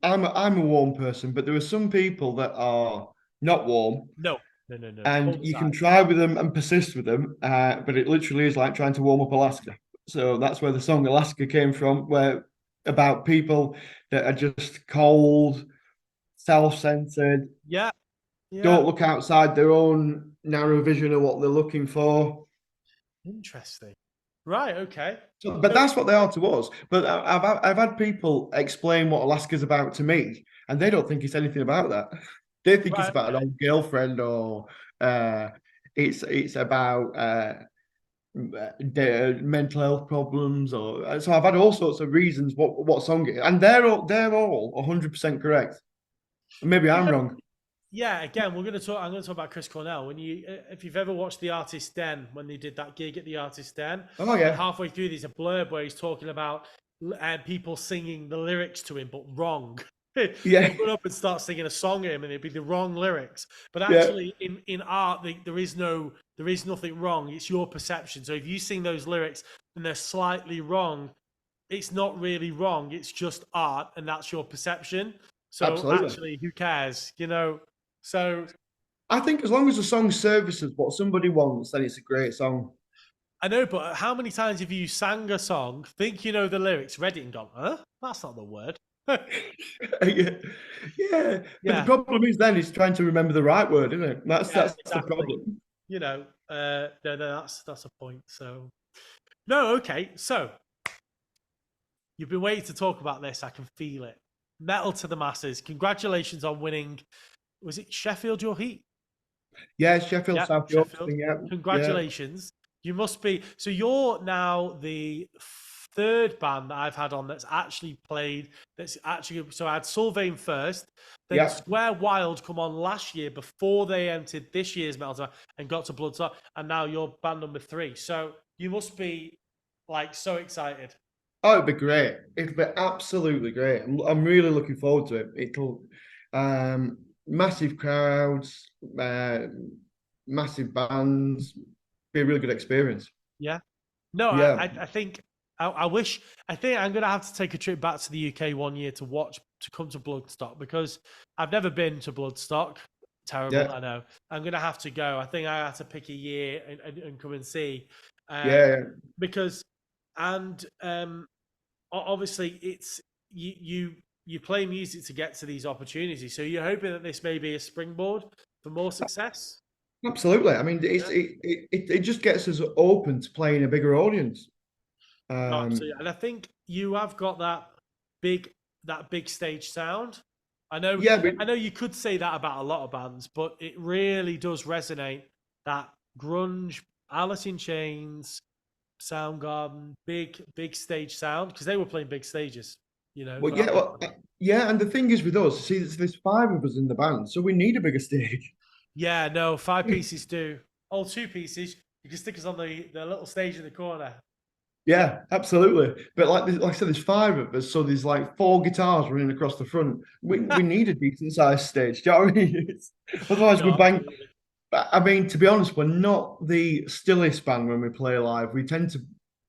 S2: I'm a warm person, but there are some people that are not warm,
S1: No. No. No. No.
S2: and
S1: Polar
S2: you can
S1: side.
S2: try with them and persist with them, but it literally is like trying to warm up Alaska. So that's where the song Alaska came from, where about people that are just cold, self-centered,
S1: Yeah. Yeah.
S2: don't look outside their own narrow vision of what they're looking for.
S1: Interesting. Right. Okay.
S2: So, but
S1: So
S2: that's what they are to us. But I've had people explain what Alaska's about to me, and they don't think it's anything about that. They think it's
S1: right.
S2: about an
S1: Okay.
S2: old girlfriend or uh, it's about mental health problems or so. I've had all sorts of reasons what song it is, and they're all 100% correct. Maybe
S1: You
S2: I'm
S1: know,
S2: wrong.
S1: yeah, again, we're going to talk. I'm going to talk about Chris Cornell. If you've ever watched The Artist Den, when they did that gig at The Artist Den,
S2: Oh
S1: and
S2: yeah,
S1: halfway through, there's a blurb where he's talking about people singing the lyrics to him, but wrong.
S2: Yeah,
S1: run up and start singing a song at him, and it'd be the wrong lyrics. But
S2: yeah,
S1: actually, in art, there is nothing wrong. It's your perception. So if you sing those lyrics and they're slightly wrong, it's not really wrong. It's just art, and that's your perception. So
S2: absolutely.
S1: actually, who cares? You know. So
S2: I think as long as the song services what somebody wants, then it's a great song.
S1: I know, but how many times have you sang a song, think you know the lyrics, read it, and gone, "Huh? That's not the word."
S2: Yeah, yeah. But the
S1: Yeah,
S2: problem is then it's trying to remember the right word, isn't it?
S1: yeah,
S2: That's the
S1: exactly.
S2: problem.
S1: You know, no, that's a point. So no, okay. So you've been waiting to talk about this. I can feel it. Metal to the masses. Congratulations on winning. Was it Sheffield your heat?
S2: Yeah, Sheffield,
S1: Yeah,
S2: South Yorkshire,
S1: Sheffield.
S2: yeah, yeah,
S1: Congratulations. You must be. So you're now the third band that I've had on that's actually played. That's actually. So I had Sylvain first, then
S2: yeah.
S1: Square Wild come on last year before they entered this year's Metal and got to Bloodstock, and now you're band number 3. So you must be like so excited.
S2: Oh, it'd be great. It'd be absolutely great. I'm really looking forward to it. Massive crowds, massive bands. Be a really good experience.
S1: Yeah. No,
S2: Yeah,
S1: I think I wish I think I'm gonna have to take a trip back to the UK one year to come to Bloodstock because I've never been to Bloodstock. Terrible,
S2: yeah,
S1: I know. I'm gonna have to go. I think I have to pick a year and come and see,
S2: yeah,
S1: because and obviously it's you play music to get to these opportunities. So you're hoping that this may be a springboard for more success.
S2: absolutely. I mean,
S1: Yeah.
S2: it just gets us open to playing a bigger audience.
S1: No,
S2: Um,
S1: absolutely. And I think you have got big that big stage sound.
S2: yeah, but
S1: I know you could say that about a lot of bands, but it really does resonate that grunge, Alice in Chains, Soundgarden, big stage sound because they were playing big stages, you know, for that long.
S2: yeah. And the thing is with us, see, there's five of us in the band, so we need a bigger stage.
S1: Yeah, no, 5 pieces do. Oh, 2 pieces. You can stick us on the little stage in the corner.
S2: Yeah, absolutely. But like I said, there's five of us, so there's like four guitars running across the front. We need a decent sized stage. Do you know what I mean? Otherwise, we
S1: No,
S2: bang.
S1: absolutely.
S2: I mean, to be honest, we're not the stillest band when we play live. We tend to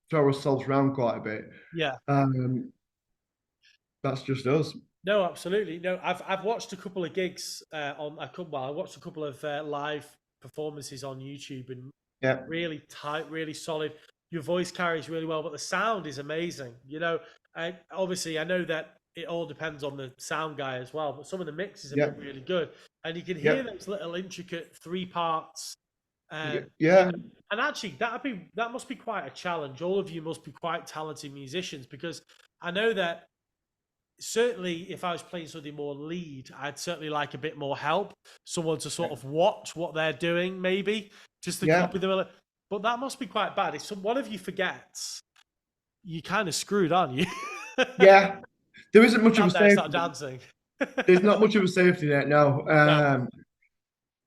S2: throw ourselves around quite a bit.
S1: Yeah.
S2: Um, that's just us.
S1: No, absolutely. No, I've watched a couple of gigs on a couple. Well, I watched a couple of live performances on YouTube, and
S2: Yeah,
S1: really tight, really solid. Your voice carries really well, but the sound is amazing. You know, obviously I know that it all depends on the sound guy as well, but some of the mixes have
S2: yeah,
S1: been really good, and you can
S2: yeah,
S1: hear those little intricate 3 parts. You
S2: yeah,
S1: know, and actually that must be quite a challenge. All of you must be quite talented musicians because I know that certainly if I was playing something more lead, I'd certainly like a bit more help, someone to sort of watch what they're doing, maybe just to
S2: yeah,
S1: copy them. But that must be quite bad. If one of you forgets, you kind of screwed, aren't you?
S2: yeah. There isn't much of a
S1: Stand there and
S2: safety.
S1: start dancing.
S2: There's not much of a safety net, no.
S1: No,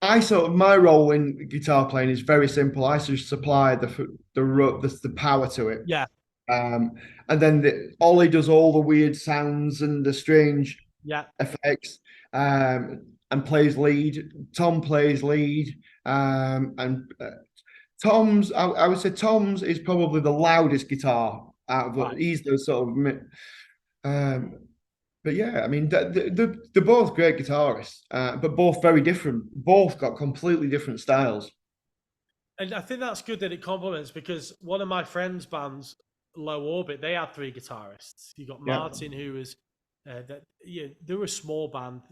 S2: I sort of my role in guitar playing is very simple. I just supply the power to it,
S1: yeah,
S2: um, and then Ollie does all the weird sounds and the strange
S1: yeah,
S2: effects, and plays lead. Tom plays lead, and Tom's. I would say Tom's is probably the loudest guitar out of
S1: right.
S2: he's the sort of. Um, but yeah, I mean, they're both great guitarists, but both very different. Both got completely different styles.
S1: And I think that's good that it complements because one of my friends' bands, Low Orbit, they had 3 guitarists. You got
S2: Yeah,
S1: Martin, who was that yeah, they were a small band,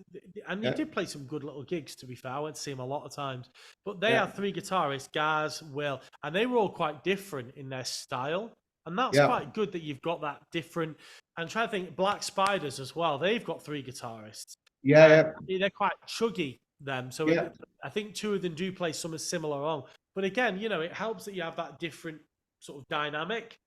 S1: and they
S2: yeah,
S1: did play some good little gigs. To be fair, I went to see them a lot of times. But they
S2: yeah,
S1: had 3 guitarists, Gaz, Will, and they were all quite different in their style. And that's
S2: yeah,
S1: quite good that you've got that different. And try to think, Black Spiders as well. They've got 3 guitarists, and
S2: yeah,
S1: they're quite chuggy. Them, so
S2: yeah,
S1: I think 2 of them do play something similar on. But again, you know, it helps that you have that different sort of dynamic,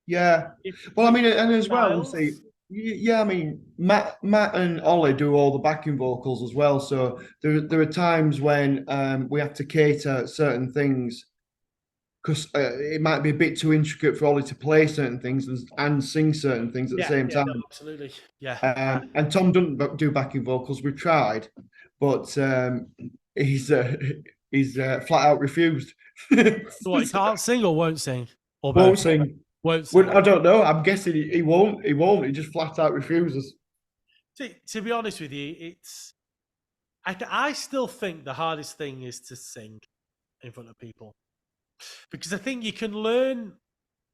S2: yeah. Well, I
S1: different
S2: mean, and as well, we see,
S1: styles.
S2: yeah, I mean, Matt and Ollie do all the backing vocals as well. So there are times when we have to cater certain things because it might be a bit too intricate for Ollie to play certain things and sing certain things at the same
S1: Yeah,
S2: time.
S1: no, absolutely. Yeah.
S2: And Tom doesn't do backing vocals. We've tried, but he's flat out refused.
S1: So what, he can't sing or won't sing? Or
S2: Won't
S1: both?
S2: sing.
S1: Won't
S2: Well,
S1: sing.
S2: I don't know. I'm guessing he won't. He won't. He just flat out refuses.
S1: To be honest with you, I still think the hardest thing is to sing in front of people, because I think you can learn.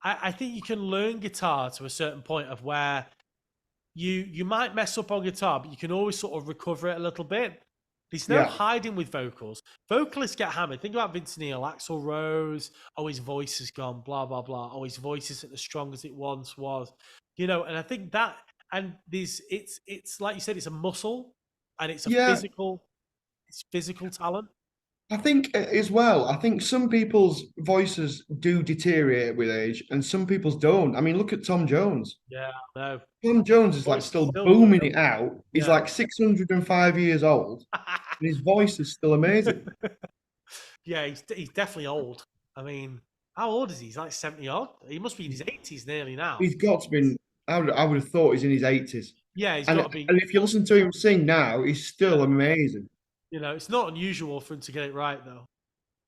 S1: I think you can learn guitar to a certain point of where you might mess up on guitar, but you can always sort of recover it a little bit. There's no
S2: Yeah.
S1: hiding with vocals. Vocalists get hammered. Think about Vince Neil, Axl Rose. Oh, his voice has gone, blah blah blah. Oh, his voice isn't as strong as it once was. And I think that, and it's like you said, it's a muscle, and
S2: Yeah.
S1: it's physical talent.
S2: I think as well, I think some people's voices do deteriorate with age and some people's don't. I mean, look at Tom Jones.
S1: Yeah, no.
S2: Tom Jones is like
S1: Voice is
S2: still
S1: still good.
S2: booming it out. He's
S1: Yeah.
S2: like 605 years old and his voice is still amazing.
S1: Yeah, he's definitely old. I mean, how old is he? He's like 70 odd. He must be in his 80s nearly now.
S2: He's got to be, I would have thought he's in his 80s.
S1: Yeah, he's
S2: And,
S1: got to be.
S2: and if you listen to him sing now, he's still amazing.
S1: It's not unusual for him to get it right though.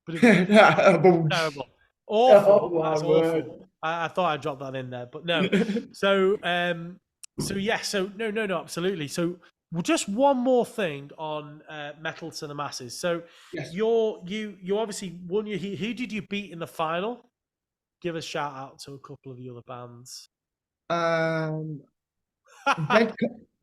S1: But terrible, awful.
S2: Oh,
S1: That's
S2: my word.
S1: awful. I thought I'd drop that in there, but no. So yeah. So no, absolutely. So just one more thing on Metal to the Masses. So
S2: Yes.
S1: you obviously won your heat. Who did you beat in the final? Give a shout out to a couple of the other bands.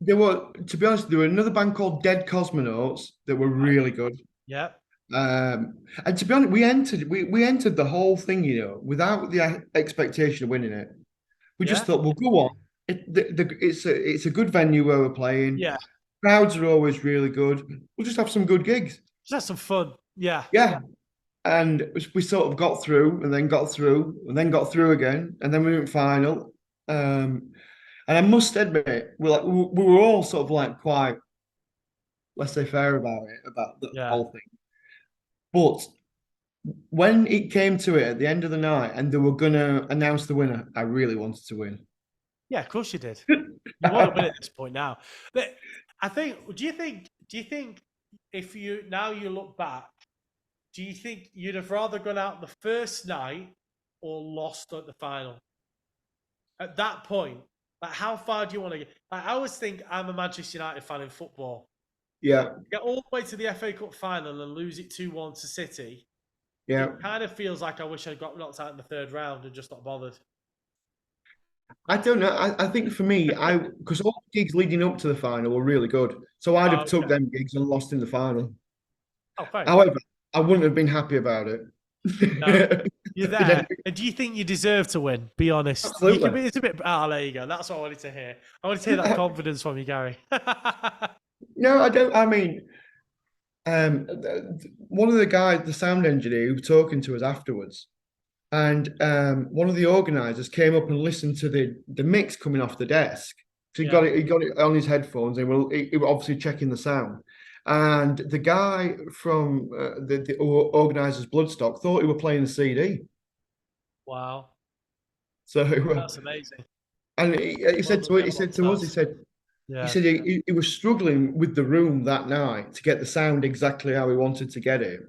S2: There were, to be honest, there were another band called Dead Cosmonauts that were really good.
S1: Yeah.
S2: And to be honest, we entered the whole thing, without the expectation of winning it. We just thought, we'll go on. It's a good venue where we're playing.
S1: Yeah.
S2: Crowds are always really good. We'll just have some good gigs.
S1: Just have some fun. Yeah.
S2: Yeah. And we sort of got through and then got through and then got through again. And then we went final. And I must admit, we were all sort of like quite laissez-faire about it, about the whole thing. But when it came to it at the end of the night and they were going to announce the winner, I really wanted to win.
S1: Yeah, of course you did. You want to win at this point now. But I think, do you think if you look back, do you think you'd have rather gone out the first night or lost at the final? At that point, like how far do you want to get? Like, I always think I'm a Manchester United fan in football.
S2: Yeah.
S1: Get all the way to the FA Cup final and lose it 2-1 to City.
S2: Yeah.
S1: It kind of feels like I wish I'd got knocked out in the third round and just not bothered.
S2: I don't know. I think for me, because all the gigs leading up to the final were really good. So I'd have took them gigs and lost in the final.
S1: Oh, fine.
S2: However, I wouldn't have been happy about it.
S1: No, you're there. And do you think you deserve to win? Be honest.
S2: Absolutely.
S1: It's a bit. Oh, there you go. That's what I wanted to hear. I wanted to hear that confidence from you, Gary.
S2: No, I don't. I mean, one of the guys, the sound engineer, who was talking to us afterwards, and one of the organisers came up and listened to the mix coming off the desk. So he got it on his headphones, and he was obviously checking the sound. And the guy from the organisers Bloodstock thought he were playing the CD.
S1: Wow.
S2: So
S1: that's amazing.
S2: And he said to us, he was struggling with the room that night to get the sound exactly how he wanted to get it.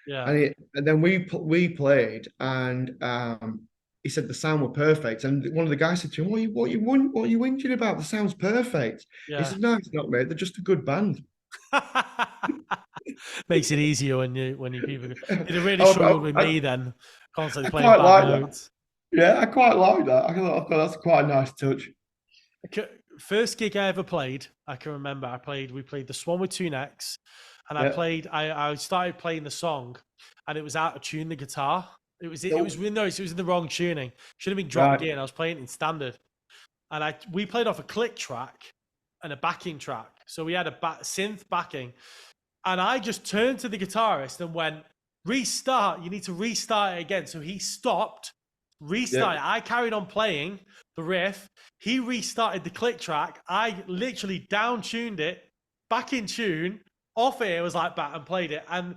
S1: Yeah.
S2: And then we played, and he said the sound were perfect. And one of the guys said to him, "What are you whinging about? The sound's perfect." Yeah. He said, "No, it's not, mate. They're just a good band."
S1: Makes it easier when you people. You'd really struggled with me then, constantly playing bad notes.
S2: Yeah, I quite like that. I thought that's quite a nice touch.
S1: First gig I ever played, I can remember. We played The Swan with Two Necks, and I started playing the song, and it was out of tune, the guitar. It was in the wrong tuning. Should have been dropped in. I was playing it in standard, and we played off a click track and a backing track. So we had a synth backing, and I just turned to the guitarist and went, "Restart. You need to restart it again." So he stopped, restarted. I carried on playing the riff. He restarted the click track. I literally down tuned it, back in tune. Off it was like back and played it. And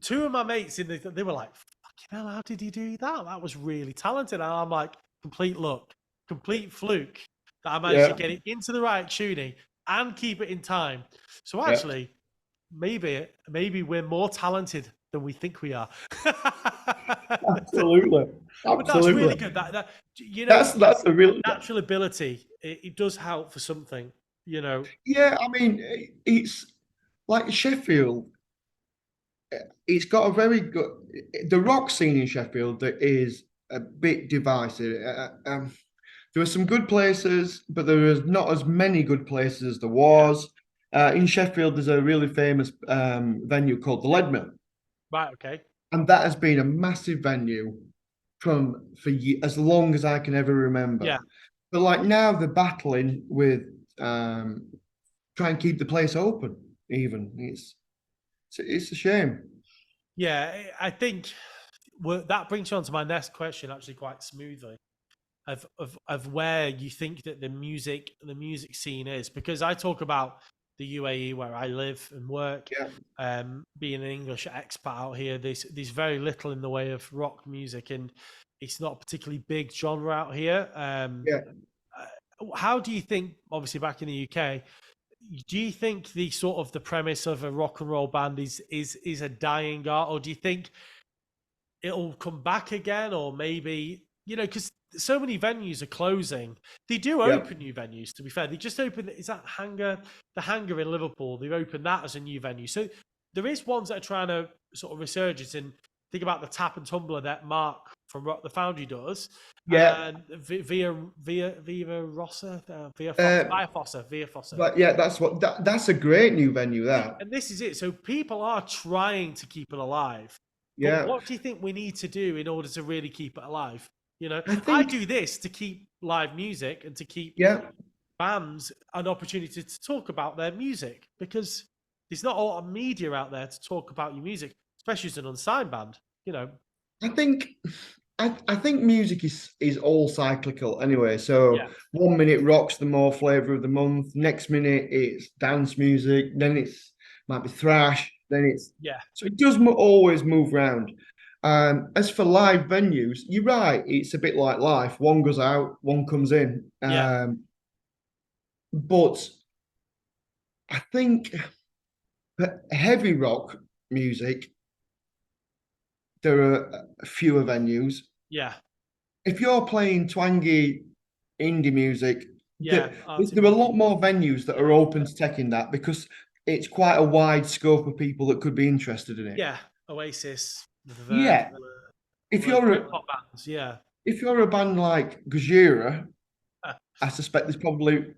S1: two of my mates they were like, hell, how did he do that? That was really talented. And I'm like, complete luck, complete fluke that I managed to
S2: Yeah,
S1: get it into the right tuning and keep it in time. So
S2: yeah,
S1: actually, maybe we're more talented than we think we are.
S2: absolutely,
S1: But that's really
S2: absolutely.
S1: good. That
S2: That's a real.
S1: natural ability. It does help for something. You know.
S2: Yeah, I mean, it's like Sheffield. It's got a very good. The rock scene in Sheffield that is a bit divisive. There are some good places, but there is not as many good places as there
S1: Yeah.
S2: was. In Sheffield, there's a really famous venue called the Lead Mill,
S1: Right. Okay.
S2: and that has been a massive venue as long as I can ever remember.
S1: Yeah.
S2: But like now, they're battling with um, try and keep the place open. Even it's a shame.
S1: Yeah. I think that brings you on to my next question actually quite smoothly of where you think that the music scene is, because I talk about the UAE where I live and work.
S2: Yeah,
S1: Being an English expat out here, there's very little in the way of rock music, and it's not a particularly big genre out here.
S2: yeah.
S1: How do you think, obviously back in the UK, do you think the sort of the premise of a rock and roll band is a dying art, or do you think it'll come back again, or maybe because so many venues are closing. They do
S2: Yeah.
S1: open new venues, to be fair. They just opened, is that the Hangar in Liverpool? They've opened that as a new venue. So there is ones that are trying to sort of resurgence, and think about the Tap and Tumbler that Mark from Rock the Foundry does,
S2: Yeah.
S1: and Via Rossa,
S2: Uh,
S1: Via Fossa.
S2: but yeah, that's a great new venue. That.
S1: And this is it. So people are trying to keep it alive. But
S2: Yeah.
S1: what do you think we need to do in order to really keep it alive?
S2: I
S1: I
S2: think.
S1: do this to keep live music and to keep
S2: Yeah.
S1: bands an opportunity to talk about their music, because there's not a lot of media out there to talk about your music, especially as an unsigned band. You know,
S2: I think. I think music is all cyclical anyway. So
S1: yeah,
S2: 1 minute rock's the more flavor of the month. Next minute it's dance music. Then it's might be thrash. Then it's
S1: yeah,
S2: so it does always move around. As for live venues, you're right. It's a bit like life. One goes out, one comes in.
S1: yeah,
S2: But I think for heavy rock music, there are fewer venues.
S1: yeah,
S2: If you're playing twangy indie music,
S1: yeah.
S2: there are a lot more venues that are open to taking that because it's quite a wide scope of people that could be interested in it.
S1: Yeah. Oasis, The Verve,
S2: Yeah, if
S1: all those
S2: you're a
S1: Britpop bands. Yeah,
S2: if you're a band like Gojira, I suspect there's probably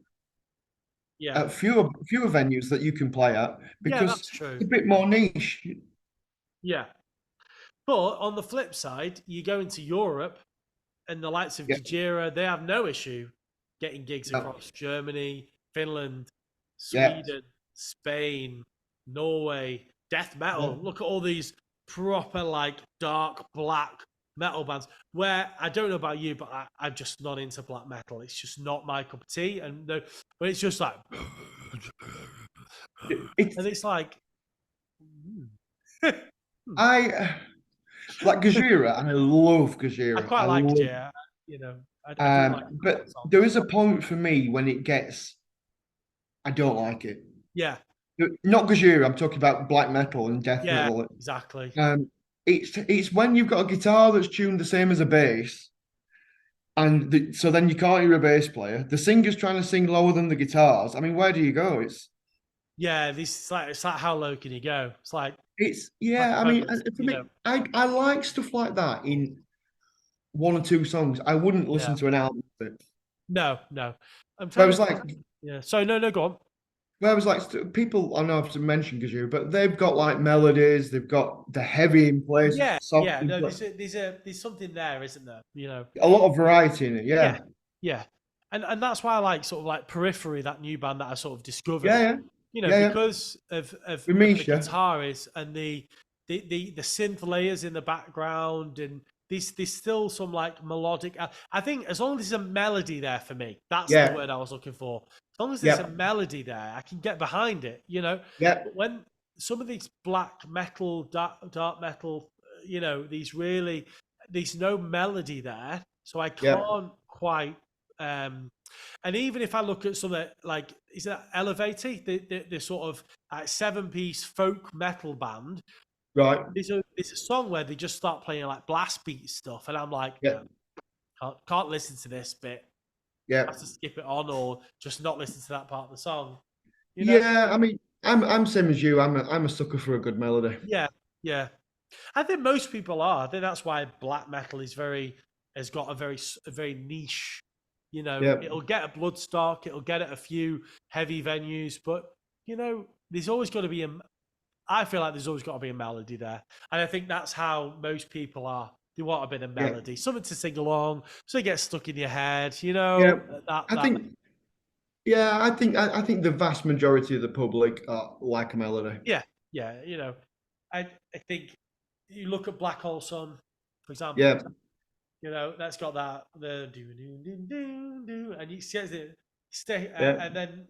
S1: yeah,
S2: fewer venues that you can play at
S1: yeah.
S2: because
S1: That's true.
S2: it's a bit more niche.
S1: Yeah. But on the flip side, you go into Europe and the likes of
S2: Yeah,
S1: Gojira, they have no issue getting gigs
S2: yeah,
S1: across Germany, Finland,
S2: yeah,
S1: Sweden, Spain, Norway, death
S2: yeah.
S1: metal. Look at all these proper, like, dark black metal bands where I don't know about you, but I'm just not into black metal. It's just not my cup of tea. And no, but it's just like,
S2: It's
S1: and it's like,
S2: I like Gojira, and I love
S1: I
S2: Gojira.
S1: quite
S2: I
S1: like
S2: love,
S1: Gojira. You know, I do like a couple
S2: but
S1: of songs.
S2: there is a point for me when it gets. I don't like it.
S1: Yeah,
S2: Not Gojira. I'm talking about black metal and death
S1: yeah,
S2: metal.
S1: exactly.
S2: It's when you've got a guitar that's tuned the same as a bass, and so then you can't hear a bass player. The singer's trying to sing lower than the guitars. I mean, where do you go?
S1: Yeah, it's like how low can you go? It's
S2: It's
S1: like
S2: yeah.
S1: a
S2: I mean,
S1: vocalist,
S2: for me, I like stuff like that in one or two songs. I wouldn't
S1: Yeah.
S2: listen to an album of it.
S1: No, no. I'm trying
S2: Whereas
S1: to.
S2: like
S1: Yeah. So no, go on.
S2: people I know I've mentioned Gazoo, but they've got like melodies, they've got the heavy in places,
S1: Yeah,
S2: soft
S1: yeah.
S2: in
S1: No,
S2: place,
S1: there's something there, isn't there?
S2: a lot of variety in it.
S1: Yeah,
S2: Yeah,
S1: yeah. And that's why I like sort of like Periphery, that new band that I sort of
S2: yeah,
S1: discovered.
S2: yeah, yeah, yeah.
S1: Because of the
S2: Remisha,
S1: guitarists and the synth layers in the background, and there's still some like melodic. I think as long as there's a melody there for me, that's the
S2: yeah,
S1: word I was looking for. As long as there's a
S2: yeah,
S1: melody there, I can get behind it.
S2: yeah,
S1: But when some of these black metal, dark metal there's no melody there, so I
S2: Yeah.
S1: can't quite. And even if I look at something like, is that Elevator, the sort of 7-piece folk metal band,
S2: Right.
S1: there's a song where they just start playing like blast beat stuff, and I'm like,
S2: Yeah.
S1: no, can't listen to this bit.
S2: Yeah.
S1: I have to skip it on or just not listen to that part of the song. You know?
S2: Yeah. I mean, I'm same as you. I'm a sucker for a good melody.
S1: Yeah, yeah. I think most people are. I think that's why black metal has got a very niche.
S2: Yeah.
S1: It'll get a bloodstock, it'll get at a few heavy venues, but there's always got to be a. I feel like there's always got to be a melody there, and I think that's how most people are. They want a bit of
S2: Yeah.
S1: melody, something to sing along, so it gets stuck in your head.
S2: Yeah.
S1: That
S2: I
S1: that.
S2: think. Yeah. I think the vast majority of the public like a melody.
S1: Yeah, yeah. I think you look at Black Hole Sun, for example.
S2: Yeah.
S1: That's got that the do do do do do, and you says it stay,
S2: Yeah.
S1: and then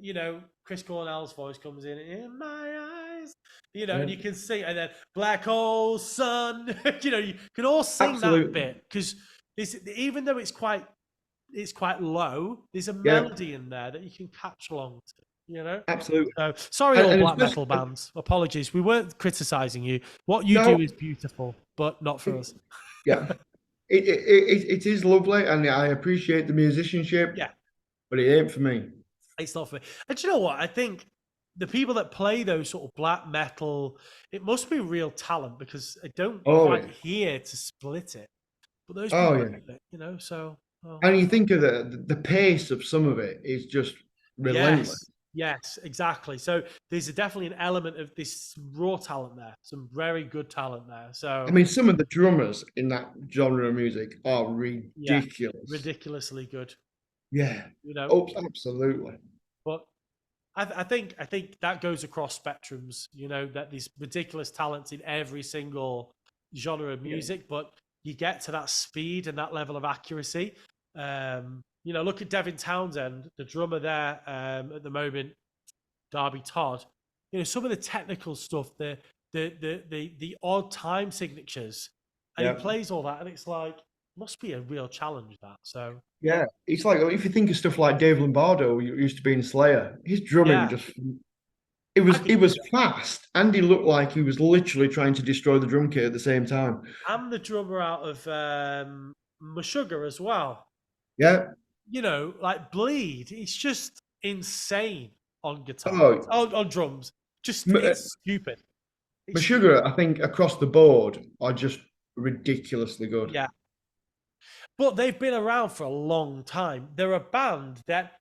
S1: Chris Cornell's voice comes in my eyes, and
S2: Yeah.
S1: you can sing, and then Black Hole Sun, you can all sing that
S2: Absolutely.
S1: bit because even though it's quite low, there's a
S2: Yeah.
S1: melody in there that you can catch along to.
S2: Absolutely.
S1: So sorry,
S2: And,
S1: all
S2: and
S1: black
S2: especially,
S1: metal bands. Apologies, we weren't criticizing you. What you do
S2: no.
S1: is beautiful, but not for us.
S2: Yeah. It is lovely, and I appreciate the musicianship,
S1: Yeah,
S2: but it ain't for me.
S1: it's not for me. And do you know what? I think the people that play those sort of black metal, it must be real talent because I don't
S2: Oh
S1: quite
S2: yeah.
S1: hear to split it. But those
S2: Oh
S1: people
S2: yeah.
S1: do it. So well,
S2: And you think of the pace of some of it is just relentless.
S1: yes, yes, exactly. So there's definitely an element of this raw talent there, some very good talent there.
S2: I
S1: So
S2: mean, some of the drummers in that genre of music are
S1: yeah,
S2: ridiculous.
S1: ridiculously good.
S2: Yeah.
S1: You know,
S2: Oh, absolutely.
S1: but I think that goes across spectrums. That there's ridiculous talents in every single genre of
S2: Yeah.
S1: music, but you get to that speed and that level of accuracy. Look at Devin Townsend, the drummer there at the moment, Darby Todd. Some of the technical stuff, the odd time signatures, and he
S2: Yeah.
S1: plays all that, and it's like must be a real challenge that. So
S2: Yeah. It's like if you think of stuff like Dave Lombardo, who used to be in Slayer, his drumming
S1: yeah,
S2: just it
S1: I
S2: was
S1: could
S2: it
S1: do
S2: was
S1: that.
S2: fast, and he looked like he was literally trying to destroy the drum kit at the same time.
S1: I'm the drummer out of Meshuggah as well.
S2: Yeah.
S1: Like Bleed, it's just insane on guitar,
S2: Oh,
S1: on drums. Just it's stupid. It's stupid.
S2: Meshuggah, I think across the board are just ridiculously good.
S1: Yeah, but they've been around for a long time. They're a band that,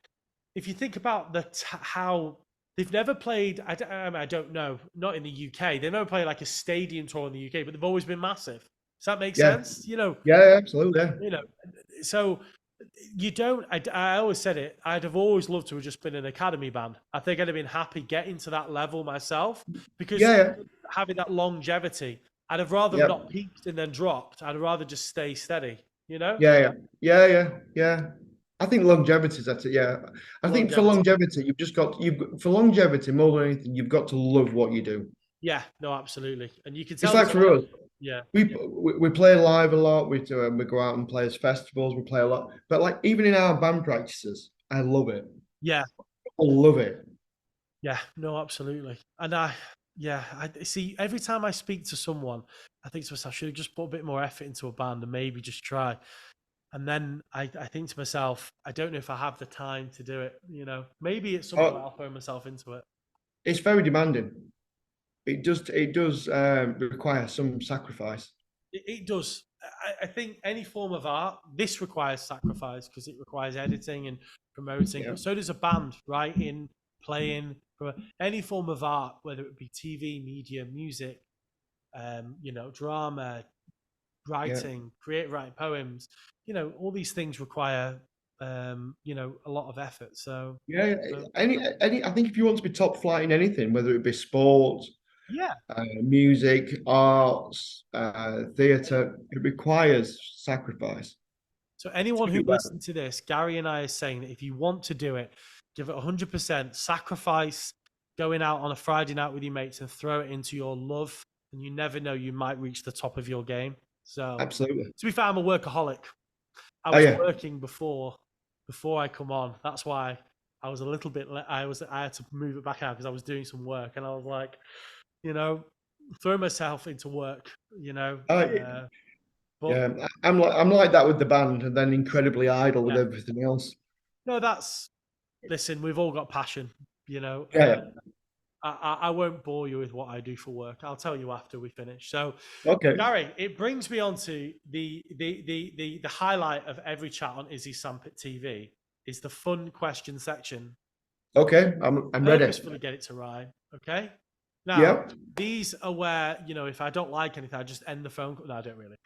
S1: if you think about how they've never played, I don't know, not in the UK. They've never played like a stadium tour in the UK, but they've always been massive. Does that make
S2: Yeah.
S1: sense?
S2: Yeah, absolutely. Yeah.
S1: You know, so you don't. I always said it. I'd have always loved to have just been an academy band. I think I'd have been happy getting to that level myself because
S2: Yeah.
S1: having that longevity, I'd have rather
S2: Yeah.
S1: not peaked and then dropped. I'd rather just stay steady.
S2: Yeah. Yeah. Yeah. Yeah. I think longevity is at it. Yeah. I think for
S1: Longevity.
S2: longevity, for longevity more than anything, you've got to love what you do.
S1: Yeah. No, absolutely. And you can
S2: It's
S1: tell
S2: like
S1: there's a
S2: for
S1: lot.
S2: us,
S1: Yeah.
S2: we play live a lot. We go out and play as festivals. We play a lot, but like even in our band practices, I love it.
S1: Yeah.
S2: I love it.
S1: Yeah. No, absolutely. And I see every time I speak to someone, I think to myself, should have just put a bit more effort into a band and maybe just try. And then I think to myself, I don't know if I have the time to do it. Maybe at some point
S2: Oh,
S1: I'll throw myself into it.
S2: it's very demanding. It does require some sacrifice.
S1: It does. I think any form of art, this requires sacrifice because it requires editing and promoting.
S2: Yeah.
S1: But so does a band, writing, playing, any form of art, whether it be TV, media, music, drama,
S2: Yeah.
S1: writing, create writing poems. All these things require, a lot of effort. So,
S2: Yeah,
S1: so
S2: any. I think if you want to be top flight in anything, whether it be sport,
S1: yeah.
S2: music, arts, theatre, it requires sacrifice
S1: So anyone
S2: to
S1: who
S2: do well.
S1: listened to this, Gary and I are saying that if you want to do it, give it 100%, sacrifice going out on a Friday night with your mates and throw it into your love and you never know, you might reach the top of your game. So,
S2: Absolutely.
S1: to be fair, I'm a workaholic. I
S2: Oh
S1: was
S2: yeah.
S1: working before I come on. That's why I was a little bit. I had to move it back out because I was doing some work, and I was like, throw myself into work.
S2: Oh,
S1: But
S2: yeah. I'm like that with the band, and then incredibly idle with
S1: yeah,
S2: everything else.
S1: no, listen. We've all got passion.
S2: Yeah.
S1: I won't bore you with what I do for work. I'll tell you after we finish. So,
S2: Okay.
S1: Gary, it brings me on to the highlight of every chat on Izzy Sampit TV is the fun question section.
S2: Okay. I'm ready.
S1: Purposefully get it to rhyme. Okay. Now,
S2: Yeah.
S1: these are where, if I don't like anything, I just end the phone call. No, I don't really.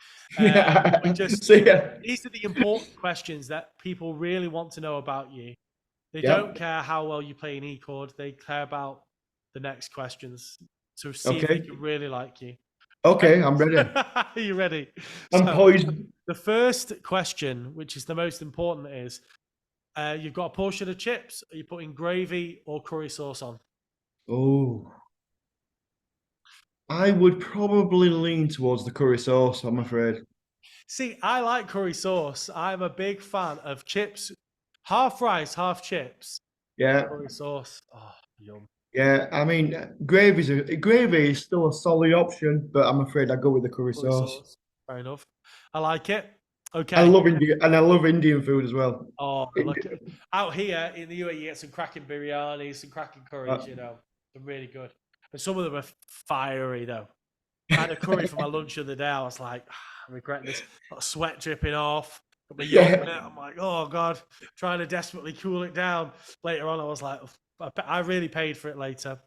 S1: We just,
S2: See ya.
S1: these are the important questions that people really want to know about you. They
S2: Yeah.
S1: don't care how well you play an E chord. They care about the next questions to see if they
S2: Okay.
S1: can really like you.
S2: Okay. I'm ready.
S1: Are you ready?
S2: I'm
S1: So,
S2: poised.
S1: the first question, which is the most important, is you've got a portion of chips. Are you putting gravy or curry sauce on?
S2: Oh, I would probably lean towards the curry sauce, I'm afraid.
S1: See, I like curry sauce. I'm a big fan of chips, half rice, half chips,
S2: Yeah.
S1: curry sauce. Oh, yum.
S2: Yeah. I mean, gravy is still a solid option, but I'm afraid I'd go with the curry
S1: Curry
S2: sauce.
S1: sauce. Fair enough. I like it.
S2: I
S1: Okay.
S2: love Indian food as well.
S1: Oh, look at out here in the UAE, you get some cracking biryanis, some cracking curries,
S2: Uh,
S1: they're really good. And some of them are fiery though. I had a curry for my lunch the other day. I was like, I regret this. Got sweat dripping off. Got my yolk in it. I'm like, oh God, trying to desperately cool it down. Later on, I was like, I really paid for it later.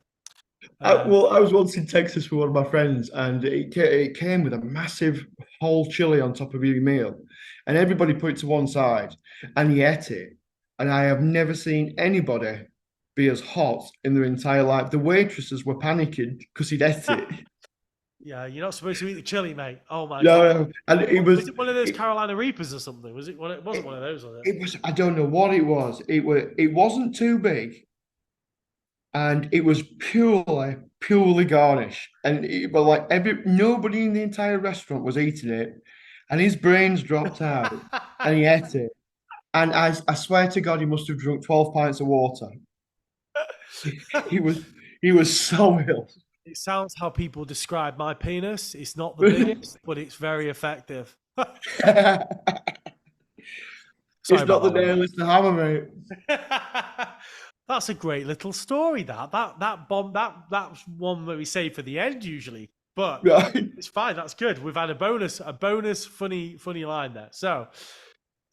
S2: Well, I was once in Texas with one of my friends, and it came with a massive whole chili on top of your meal, and everybody put it to one side, and he ate it, and I have never seen anybody be as hot in their entire life. The waitresses were panicking because he'd ate it.
S1: Yeah, you're not supposed to eat the chili, mate. Oh my God.
S2: No, and
S1: Was it one of those Carolina Reapers or something? Was it one? It wasn't one of those, was it?
S2: it was. I don't know what it was. It wasn't too big, and it was purely garnish. And but like nobody in the entire restaurant was eating it, and his brains dropped out, and he ate it. And I swear to God, he must have drunk 12 pints of water. He was he was so ill.
S1: It sounds how people describe my penis. It's not the biggest, but it's very effective. Sorry
S2: It's not
S1: about
S2: the
S1: that one.
S2: nail, it's the hammer, mate.
S1: That's a great little story. That bomb that's one that we save for the end usually, but
S2: Right.
S1: it's fine. That's good. We've had a bonus funny line there. So,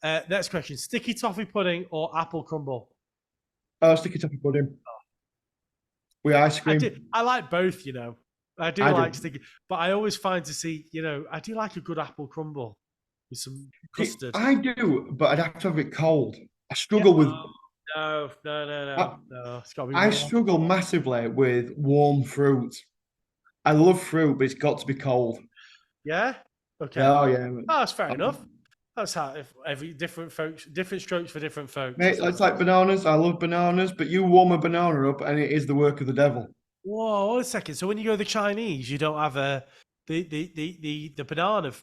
S1: next question: sticky toffee pudding or apple crumble?
S2: Sticky toffee pudding with ice cream.
S1: I like both. I do
S2: I
S1: like
S2: do.
S1: sticky, but I always find to see. I do like a good apple crumble with some
S2: See,
S1: custard.
S2: I do, but I'd have to have it cold. I
S1: Yeah.
S2: struggle with.
S1: No.
S2: I,
S1: It's got to be
S2: I
S1: warm.
S2: struggle massively with warm fruit. I love fruit, but it's got to be cold.
S1: Yeah. Okay.
S2: Oh yeah,
S1: Oh, that's fair
S2: um,
S1: enough. That's how if every different strokes for different folks.
S2: mate. It's like bananas. I love bananas, but you warm a banana up, and it is the work of the devil.
S1: Whoa, hold a second. So when you go to the Chinese, you don't have the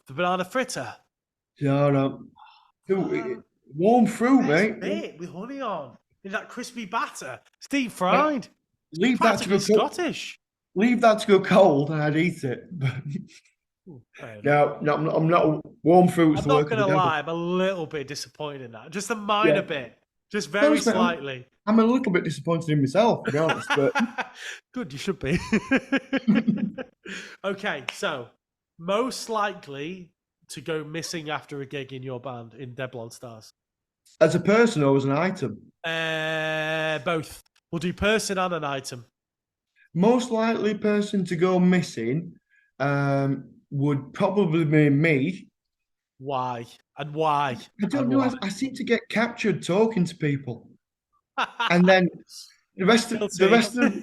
S1: banana fritter.
S2: No, no.
S1: What?
S2: Warm fruit,
S1: Best
S2: mate.
S1: bit with honey on in that crispy batter. It's deep
S2: Mate,
S1: fried. It's
S2: leave that to
S1: practically
S2: go cold.
S1: Scottish.
S2: Leave that to go cold, and I'd eat it.
S1: Ooh, fair enough.
S2: No, I'm not. Warm fruit's
S1: I'm
S2: the
S1: not
S2: work of the
S1: gonna
S2: devil.
S1: lie, I'm a little bit disappointed in that. Just a minor
S2: Yeah.
S1: bit. Just
S2: To be
S1: very
S2: honest, mate,
S1: slightly.
S2: I'm a little bit disappointed in myself, to be honest. But
S1: Good, you should be. Okay, so most likely to go missing after a gig in your band in Deadblondstars.
S2: as a person or as an item,
S1: Both. We'll do person and an item.
S2: most likely person to go missing would probably be me.
S1: Why? And why?
S2: I don't
S1: And
S2: know.
S1: why?
S2: I seem to get captured talking to people, and then the rest of the
S1: Guilty.
S2: rest of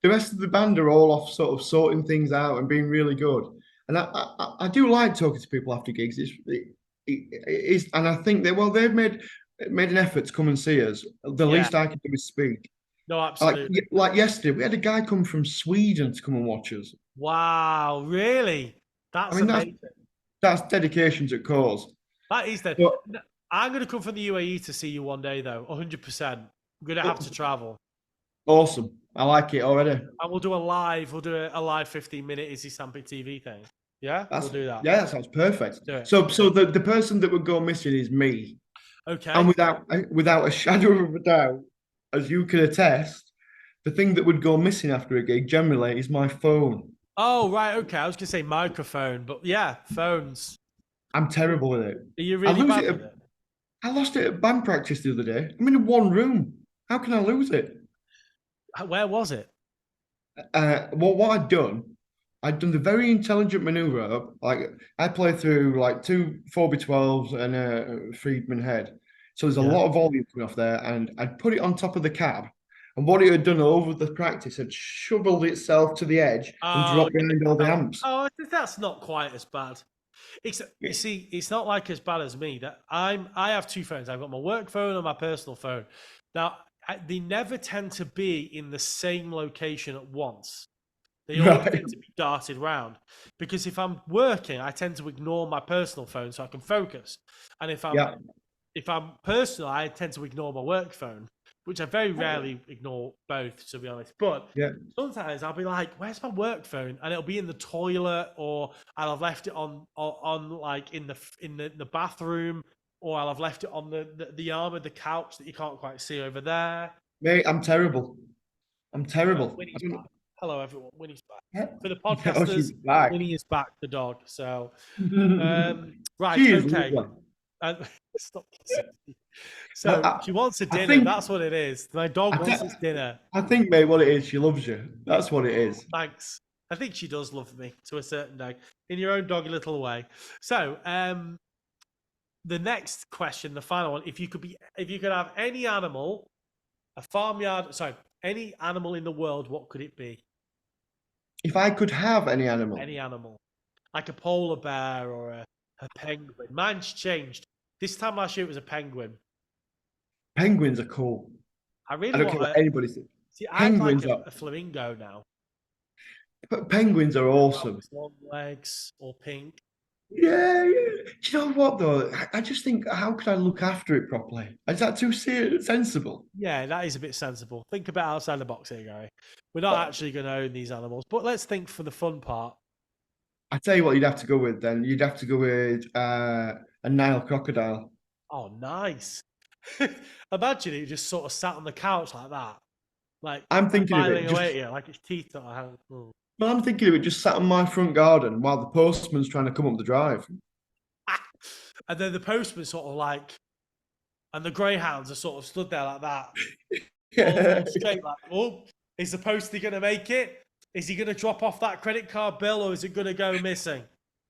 S2: the rest of the band are all off, sort of sorting things out and being really good. And I do like talking to people after gigs. It is, and I think they've made an effort to come and see us. The
S1: Yeah.
S2: least I can do is speak.
S1: No, absolutely.
S2: Like yesterday, we had a guy come from Sweden to come and watch us.
S1: Wow, really?
S2: I
S1: That's
S2: mean,
S1: amazing.
S2: that's dedication to cause.
S1: That is that.
S2: But
S1: I'm going to come from the UAE to see you one day, though. 100%. I'm going to have to travel.
S2: awesome. I like it already.
S1: And we'll do a live. We'll do a live 15-minute Izzy Sampit TV thing. Yeah, we'll
S2: That's
S1: do that.
S2: yeah, that sounds perfect.
S1: Let's do it.
S2: So the person that would go missing is me. And
S1: Okay.
S2: without a shadow of a doubt, as you can attest, the thing that would go missing after a gig generally is my phone.
S1: Oh, right. Okay. I was going to say microphone, but yeah, phones.
S2: I'm terrible with it.
S1: Are you
S2: I
S1: really
S2: lose
S1: bad
S2: it.
S1: with it?
S2: I lost it at band practice the other day. I'm in one room. How can I lose it?
S1: Where was it?
S2: Well, what I'd done the very intelligent maneuver of like I play through like two 4x12s and a Friedman head. So there's a
S1: Yeah.
S2: lot of volume coming off there, and I'd put it on top of the cab. And what it had done over the practice had shoveled itself to the edge and
S1: Oh,
S2: dropped behind all the
S1: yeah.
S2: amps.
S1: Oh, that's not quite as bad. It's you see, it's not like as bad as me. That I have two phones. I've got my work phone and my personal phone. Now they never tend to be in the same location at once. They always
S2: Right.
S1: tend to be darted round because if I'm working, I tend to ignore my personal phone so I can focus. And
S2: Yeah.
S1: if I'm personal, I tend to ignore my work phone, which I very rarely ignore both, to be honest. But
S2: Yeah.
S1: sometimes I'll be like, "Where's my work phone?" And it'll be in the toilet, or I'll have left it on like in the bathroom, or I'll have left it on the arm of the couch that you can't quite see over there.
S2: Mate, I'm terrible. I'm terrible. I
S1: Winnie's back.
S2: don't
S1: Hello, everyone. Winnie's back.
S2: know.
S1: For the
S2: Oh, she's
S1: podcasters,
S2: back.
S1: Winnie is back, the dog. So, right,
S2: She is
S1: okay.
S2: lovely.
S1: Stop kissing.
S2: I,
S1: So
S2: I,
S1: she wants a
S2: I
S1: dinner.
S2: think
S1: That's what it is. My dog
S2: I,
S1: wants
S2: te-
S1: its dinner.
S2: I think, mate, what it is, she loves you. That's what it is.
S1: Thanks. I think she does love me to a certain day, in your own doggy little way. So, the next question, the final one: if you could have any animal, a farmyard, sorry, any animal in the world, what could it be?
S2: If I could have any animal,
S1: Any animal, like a polar bear or a penguin. Mine's changed. This time last year, it was a penguin.
S2: penguins are cool.
S1: I
S2: I
S1: really
S2: don't care
S1: want
S2: what
S1: to
S2: anybody says.
S1: see. I'd like
S2: Penguins are
S1: a flamingo now.
S2: penguins are awesome.
S1: With long legs or pink.
S2: Yeah, yeah. Do you know what though? I just think, how could I look after it properly? Is that too sensible?
S1: Yeah, that is a bit sensible. Think about outside the box here, Gary. We're not
S2: But
S1: actually going to own these animals, but let's think for the fun part.
S2: I tell you what, you'd have to go with then. You'd have to go with a Nile crocodile.
S1: Oh, nice. Imagine it just sort of sat on the couch like that, like
S2: I'm thinking of it
S1: smiling away
S2: just.
S1: at you, like its teeth. Oh.
S2: Well, I'm thinking of it just sat on my front garden while the postman's trying to come up the drive.
S1: And then the postman sort of like, and the greyhounds are sort of stood there like that, all straight, like, oh, is the postie going to make it? Is he going to drop off that credit card bill, or is it going to go missing?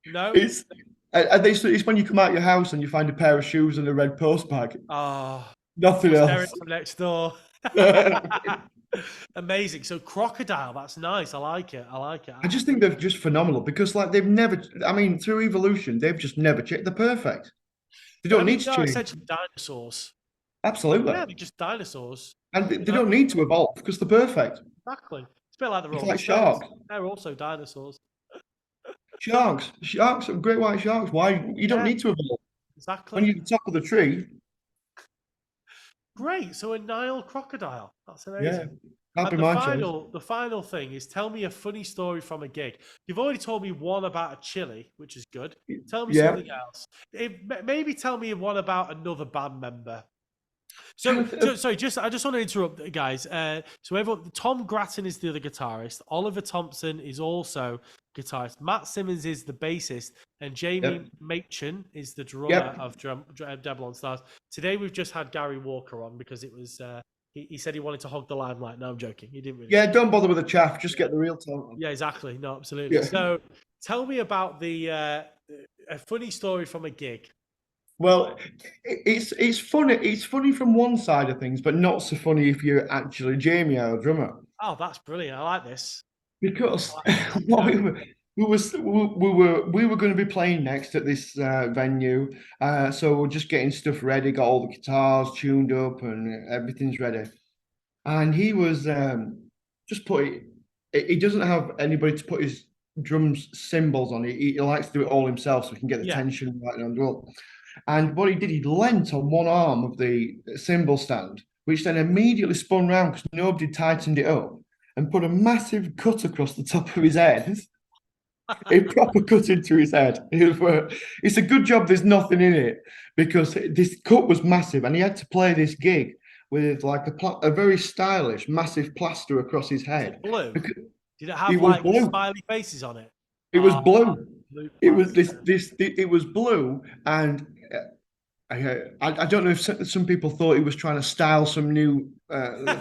S1: No.
S2: It's it's when you come out your house and you find a pair of shoes and a red post bag.
S1: Oh,
S2: Nothing
S1: Derek
S2: else.
S1: from next door. Amazing. So crocodile, that's nice. I like it. I like it.
S2: I just think they're just phenomenal because like they've never. I mean, through evolution, they've just never changed. They're perfect. They
S1: I
S2: don't
S1: mean,
S2: need to
S1: they're
S2: change.
S1: essentially dinosaurs.
S2: Absolutely,
S1: Yeah, they're just dinosaurs.
S2: and
S1: You
S2: they
S1: know,
S2: don't need to evolve because they're perfect.
S1: exactly. It's a bit like the
S2: It's
S1: Rolling
S2: like
S1: Stones.
S2: sharks.
S1: They're also dinosaurs.
S2: Sharks, great white sharks. Why you don't
S1: Yeah,
S2: need to evolve when
S1: exactly.
S2: you're at the top of the tree?
S1: Great. So a Nile crocodile. That's
S2: Yeah,
S1: amazing.
S2: that'd
S1: And
S2: be my choice.
S1: the final thing is tell me a funny story from a gig. You've already told me one about a chili, which is good. Tell me
S2: Yeah.
S1: something else. Maybe tell me one about another band member. So,
S2: Kind
S1: sorry, I just want to interrupt, guys. So everyone, Tom Grattan is the other guitarist. Oliver Thompson is also guitarist. Matt Simmons is the bassist, and Jamie
S2: Yep.
S1: Machin is the drummer
S2: Yep.
S1: of Deadblondstars. Today we've just had Gary Walker on because it was. He said he wanted to hog the limelight. No, I'm joking. He didn't really.
S2: Yeah, don't bother with the chaff. Just get the real talk.
S1: Yeah, exactly. No, absolutely.
S2: Yeah.
S1: So, tell me about a funny story from a gig.
S2: Well, it's funny. It's funny from one side of things, but not so funny if you're actually Jamie, our drummer.
S1: Oh, that's brilliant. I like this.
S2: Because
S1: I like this.
S2: what
S1: Yeah.
S2: we were going to be playing next at this venue, so we're just getting stuff ready. Got all the guitars tuned up and everything's ready. And he was just put. He doesn't have anybody to put his drums cymbals on it. He likes to do it all himself so he can get the
S1: Yeah.
S2: tension right and well. And what he did, he leant on one arm of the cymbal stand, which then immediately spun round because nobody tightened it up and put a massive cut across the top of his head. A proper cut into his head. It's a good job there's nothing in it because this cut was massive and he had to play this gig with like a very stylish, massive plaster across his
S1: Is
S2: head.
S1: it blue?
S2: Because
S1: Did it
S2: it
S1: have
S2: was
S1: like
S2: blue.
S1: smiley faces on it?
S2: It was blue.
S1: Blue
S2: It was
S1: plaster.
S2: it was blue and I don't know if some people thought he was trying to style some new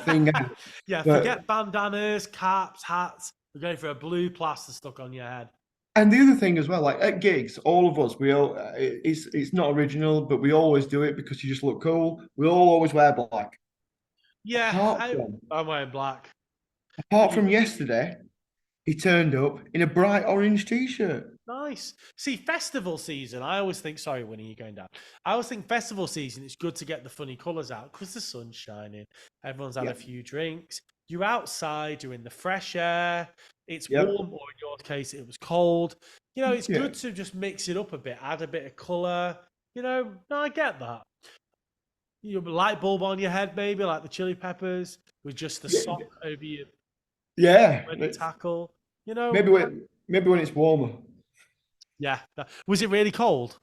S2: thing out,
S1: Yeah,
S2: but
S1: forget bandanas, caps, hats. We're going for a blue plaster stuck on your head.
S2: and the other thing as well, like at gigs, all of us, we all it's not original, but we always do it because you just look cool. We all always wear black.
S1: Yeah,
S2: Apart from
S1: I'm wearing black.
S2: apart from yesterday, he turned up in a bright orange t-shirt.
S1: Nice. See, festival season, I always think, sorry, Winnie, you're going down. I always think festival season, it's good to get the funny colours out because the sun's shining. Everyone's had a
S2: Yep.
S1: few drinks. You're outside, you're in the fresh air. It's
S2: Yep.
S1: warm, or in your case, it was cold. You know, it's
S2: Yeah.
S1: good to just mix it up a bit, add a bit of colour. You know, no, I get that. You have a light bulb on your head, maybe, like the Chili Peppers, with just the
S2: Yeah.
S1: sock over your
S2: Yeah.
S1: ready tackle. You know,
S2: Maybe when it's warmer.
S1: yeah. Was it really cold?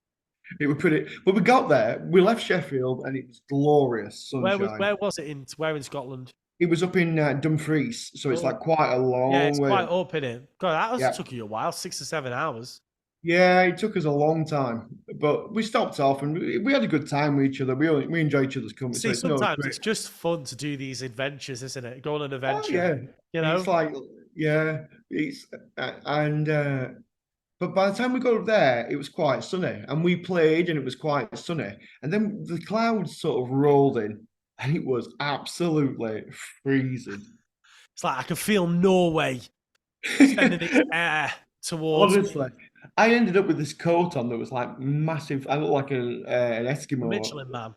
S2: It would put it, but we got there. We left Sheffield, and it was glorious sunshine.
S1: Where was it where in Scotland?
S2: It was up in Dumfries, so it's
S1: Oh,
S2: like quite a
S1: yeah,
S2: long
S1: it's
S2: way.
S1: quite up in it. God,
S2: Yeah,
S1: took you a while, 6 or 7 hours.
S2: yeah, it took us a long time, but we stopped off and we had a good time with each other. We enjoy each other's company, so
S1: See,
S2: it's no
S1: sometimes
S2: great.
S1: it's just fun to do these adventures, isn't it? Go on an
S2: Oh
S1: adventure,
S2: yeah,
S1: you
S2: it's
S1: know?
S2: like yeah, it's and but by the time we got there, it was quite sunny, and we played, and it was quite sunny, and then the clouds sort of rolled in, and it was absolutely freezing.
S1: It's like I can feel Norway sending its air towards me.
S2: Honestly, I ended up with this coat on that was like massive. I looked like an
S1: The
S2: Eskimo.
S1: Michelin Man.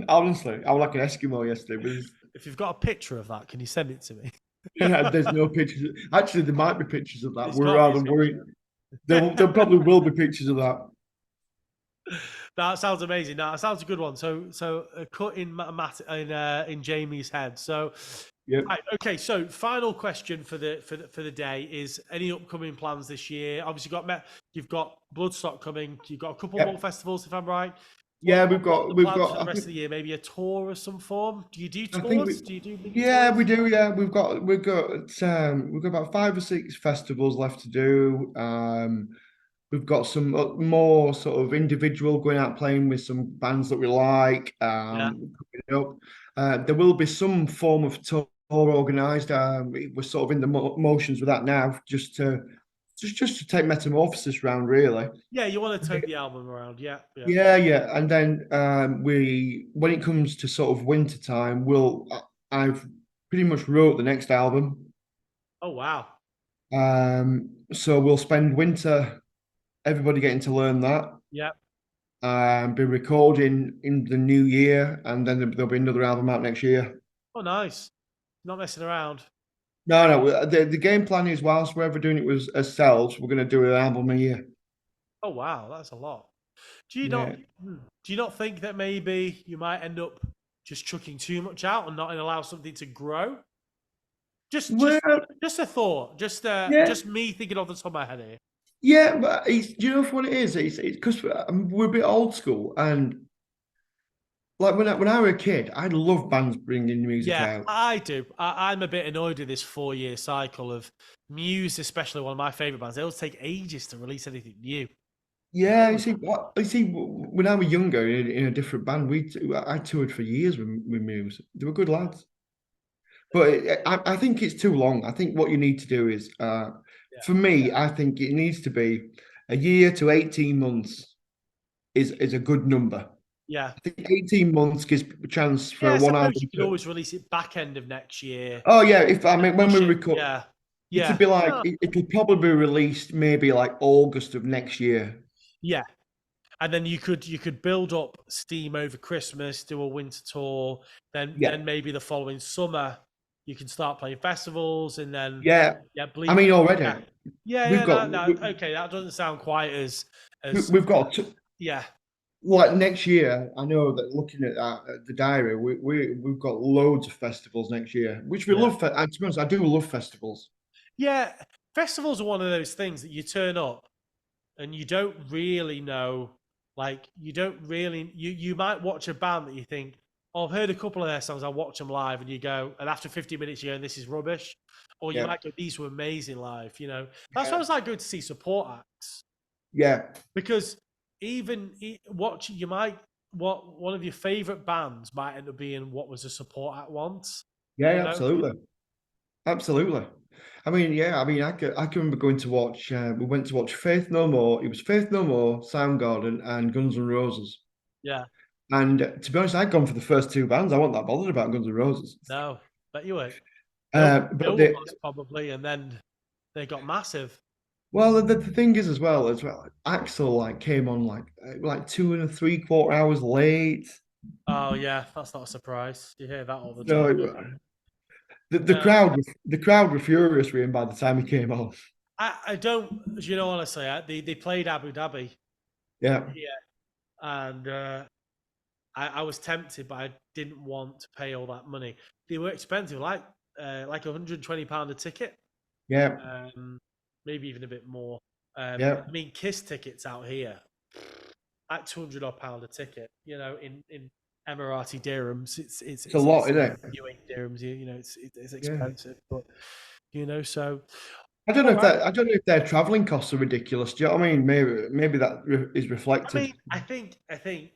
S2: Honestly, I was like an Eskimo yesterday.
S1: If you've got a picture of that, can you send it to me?
S2: There's no pictures. Actually, there might be pictures of that.
S1: It's
S2: We're
S1: got
S2: rather worried. There probably will be pictures of that.
S1: That sounds amazing. That sounds a good one. So a cut in in Jamie's head. So
S2: Yep.
S1: right, okay. So final question for the day is any upcoming plans this year? Obviously, you've got Bloodstock coming. You've got a couple
S2: Yep.
S1: more festivals, if I'm right.
S2: Yeah,
S1: What are the plans for the
S2: I
S1: rest
S2: think,
S1: of the year? Maybe a tour of some form. Do you do
S2: I think
S1: tours? Do you do mini
S2: yeah,
S1: tours?
S2: we do. Yeah, we've got about 5 or 6 festivals left to do. We've got some more sort of individual going out playing with some bands that we like.
S1: Yeah.
S2: Coming up. There will be some form of tour organised. We're sort of in the motions with that now, just to take Metamorphosis round, really.
S1: Yeah, you want to take the album around. Yeah. Yeah.
S2: Yeah, yeah. And then when it comes to sort of winter time, I've pretty much wrote the next album.
S1: Oh wow.
S2: So we'll spend winter, everybody getting to learn that.
S1: Yeah.
S2: Be recording in the new year, and then there'll be another album out next year.
S1: Oh nice. Not messing around.
S2: No, the game plan is whilst we're ever doing it with ourselves, we're going to do an album a year.
S1: Oh wow, that's a lot. Do you
S2: Yeah.
S1: not think that maybe you might end up just chucking too much out and not allow something to grow?
S2: Well,
S1: Just a thought.
S2: yeah.
S1: Just me thinking off the top of my head here.
S2: Yeah, but do you know what it is? It's because we're a bit old school, and like when I was a kid, I love bands bringing music
S1: Yeah,
S2: out.
S1: I do. I'm a bit annoyed with this 4-year cycle of Muse, especially one of my favorite bands. They always take ages to release anything new.
S2: Yeah, you see, when I was younger in a different band, I toured for years with Muse. They were good lads, but I think it's too long. I think what you need to do is, for me, I think it needs to be a year to 18 months is a good number.
S1: Yeah.
S2: I think 18 months gives a chance
S1: Yeah,
S2: for
S1: I
S2: one
S1: suppose
S2: album
S1: you could
S2: to.
S1: always release it back end of next year.
S2: Oh yeah, if I mean when
S1: Push
S2: we
S1: it.
S2: record,
S1: Yeah.
S2: it'll
S1: Yeah.
S2: be like it'll probably be released maybe like August of next year.
S1: Yeah. And then you could build up steam over Christmas, do a winter tour, then
S2: Yeah.
S1: maybe the following summer you can start playing festivals, and then
S2: Yeah, I
S1: bleed.
S2: mean
S1: Yeah,
S2: already we've got
S1: no, okay, that doesn't sound quite as
S2: we've got
S1: yeah.
S2: like next year. I know that looking at that at the diary, we've got loads of festivals next year, which we
S1: Yeah.
S2: love. And to be honest, I do love festivals.
S1: Yeah, festivals are one of those things that you turn up and you don't really know. Like, you don't really you might watch a band that you think, oh, I've heard a couple of their songs. I'll watch them live, and you go, and after 50 minutes, you go, and this is rubbish. Or you
S2: Yeah,
S1: might go, these were amazing live. That's why
S2: yeah,
S1: it's like good to see support acts,
S2: yeah,
S1: because even watch you might what one of your favorite bands might end up being what was a support act once. You
S2: yeah.
S1: know,
S2: Absolutely, absolutely. I mean, yeah. I mean, I can remember going to watch. We went to watch Faith No More. It was Faith No More, Soundgarden, and Guns N' Roses.
S1: yeah.
S2: And to be honest, I'd gone for the first two bands. I wasn't that bothered about Guns N' Roses.
S1: No, but you were. No,
S2: But
S1: no one was probably, and then they got massive.
S2: well, the thing is as well, Axel like came on like 2 and 3/4 hours late.
S1: Oh yeah, that's not a surprise. You hear that all the
S2: So
S1: time, don't you?
S2: the
S1: No,
S2: crowd were furious with him by the time he came on.
S1: I don't. You know, honestly, they played Abu Dhabi
S2: Yeah,
S1: here, and I was tempted, but I didn't want to pay all that money. They were expensive, like £120 a ticket,
S2: yeah,
S1: um, maybe even a bit more.
S2: yeah.
S1: I mean, Kiss tickets out here at £200 a ticket. In Emirati dirhams,
S2: It's a lot, isn't it?
S1: UAE dirhams. It's
S2: Yeah.
S1: expensive, but so all right.
S2: I don't know if their traveling costs are ridiculous. Do you know what I mean? Maybe that is
S1: I mean,
S2: reflected.
S1: I think